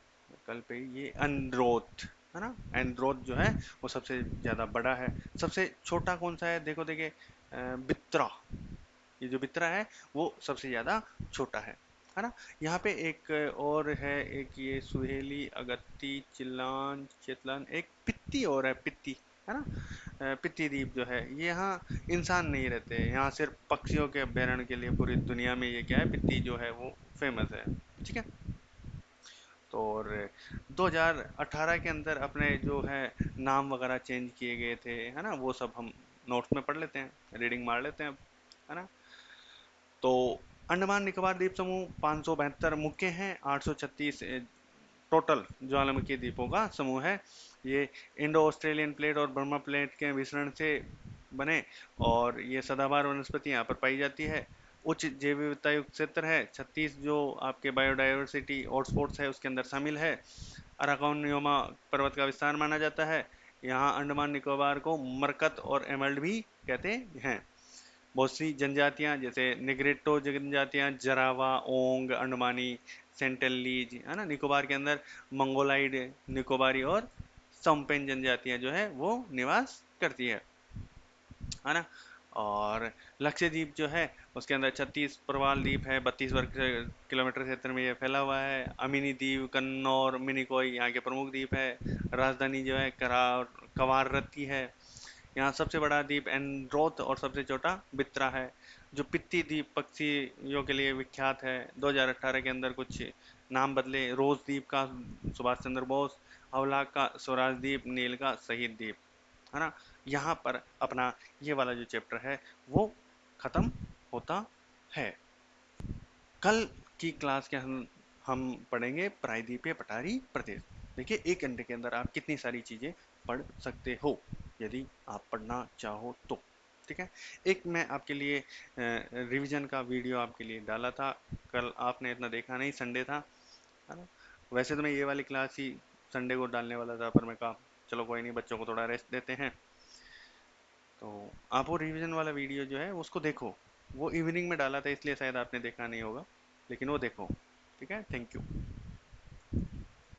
कल पे, ये एंड्रोथ, है ना। एंड्रोथ जो है वो सबसे ज़्यादा बड़ा है। सबसे छोटा कौन सा है, देखो देखिए, बित्रा। ये जो बित्रा है वो सबसे ज़्यादा छोटा है ना। यहाँ पे एक और है, एक ये सुहेली, अगत्ती, चिलान, चेतलान, एक पित्ती और है, पित्ती, है ना। पित्ती द्वीप जो है, ये यहाँ इंसान नहीं रहते, यहाँ सिर्फ पक्षियों के अभ्यारण्य के लिए पूरी दुनिया में ये क्या है, पित्ती जो है वो फेमस है। ठीक है, तो और 2018 के अंदर अपने जो है नाम वगैरह चेंज किए गए थे, है ना, वो सब हम नोट्स में पढ़ लेते हैं, रीडिंग मार लेते हैं, है ना। तो अंडमान निकोबार द्वीप समूह 572 मुख्य हैं, 836 टोटल ज्वालामुखी द्वीपों का समूह है। ये इंडो ऑस्ट्रेलियन प्लेट और बर्मा प्लेट के मिश्रण से बने, और ये सदाबहार वनस्पति यहाँ पर पाई जाती है। उच्च जैव विविधता युक्त क्षेत्र है, 36 जो आपके बायोडाइवर्सिटी हॉटस्पॉट्स है उसके अंदर शामिल है। अराकौन न्योमा पर्वत का विस्तार माना जाता है। यहाँ अंडमान निकोबार को मरकत और एमल्ड भी कहते हैं। बहुत सी जनजातियां जैसे निग्रिटो जनजातियां, जरावा, ओंग, अंडमानी, सेंटनलीज, है ना, निकोबार के अंदर मंगोलाइड, निकोबारी और सोम्पेन जनजातियां जो है वो निवास करती है ना। और लक्षद्वीप जो है उसके अंदर 36 प्रवाल द्वीप है, 32 वर्ग किलोमीटर क्षेत्र में ये फैला हुआ है। अमिनी द्वीप, कन्नौर, मिनिकॉय यहाँ के प्रमुख द्वीप है। राजधानी जो है कवारत्ती है। यहाँ सबसे बड़ा द्वीप एंड्रोथ और सबसे छोटा बित्रा है। जो पित्ती द्वीप पक्षियों के लिए विख्यात है। 2018 के अंदर कुछ नाम बदले, रोज द्वीप का सुभाष चंद्र बोस, हवलाक का स्वराज द्वीप, नील का शहीद द्वीप, है ना। यहाँ पर अपना ये वाला जो चैप्टर है वो खत्म होता है। कल की क्लास के हम पढ़ेंगे प्रायद्वीपीय पठारी प्रदेश। देखिए 1 घंटे के अंदर आप कितनी सारी चीज़ें पढ़ सकते हो यदि आप पढ़ना चाहो तो। ठीक है, एक मैं आपके लिए रिवीजन का वीडियो आपके लिए डाला था, कल आपने इतना देखा नहीं, संडे था, है ना। वैसे तो मैं ये वाली क्लास ही संडे को डालने वाला था, पर मैं कहा चलो कोई नहीं, बच्चों को थोड़ा रेस्ट देते हैं। तो आप वो रिवीजन वाला वीडियो जो है उसको देखो। वो इवनिंग में डाला था इसलिए शायद आपने देखा नहीं होगा, लेकिन वो देखो। ठीक है, थैंक यू।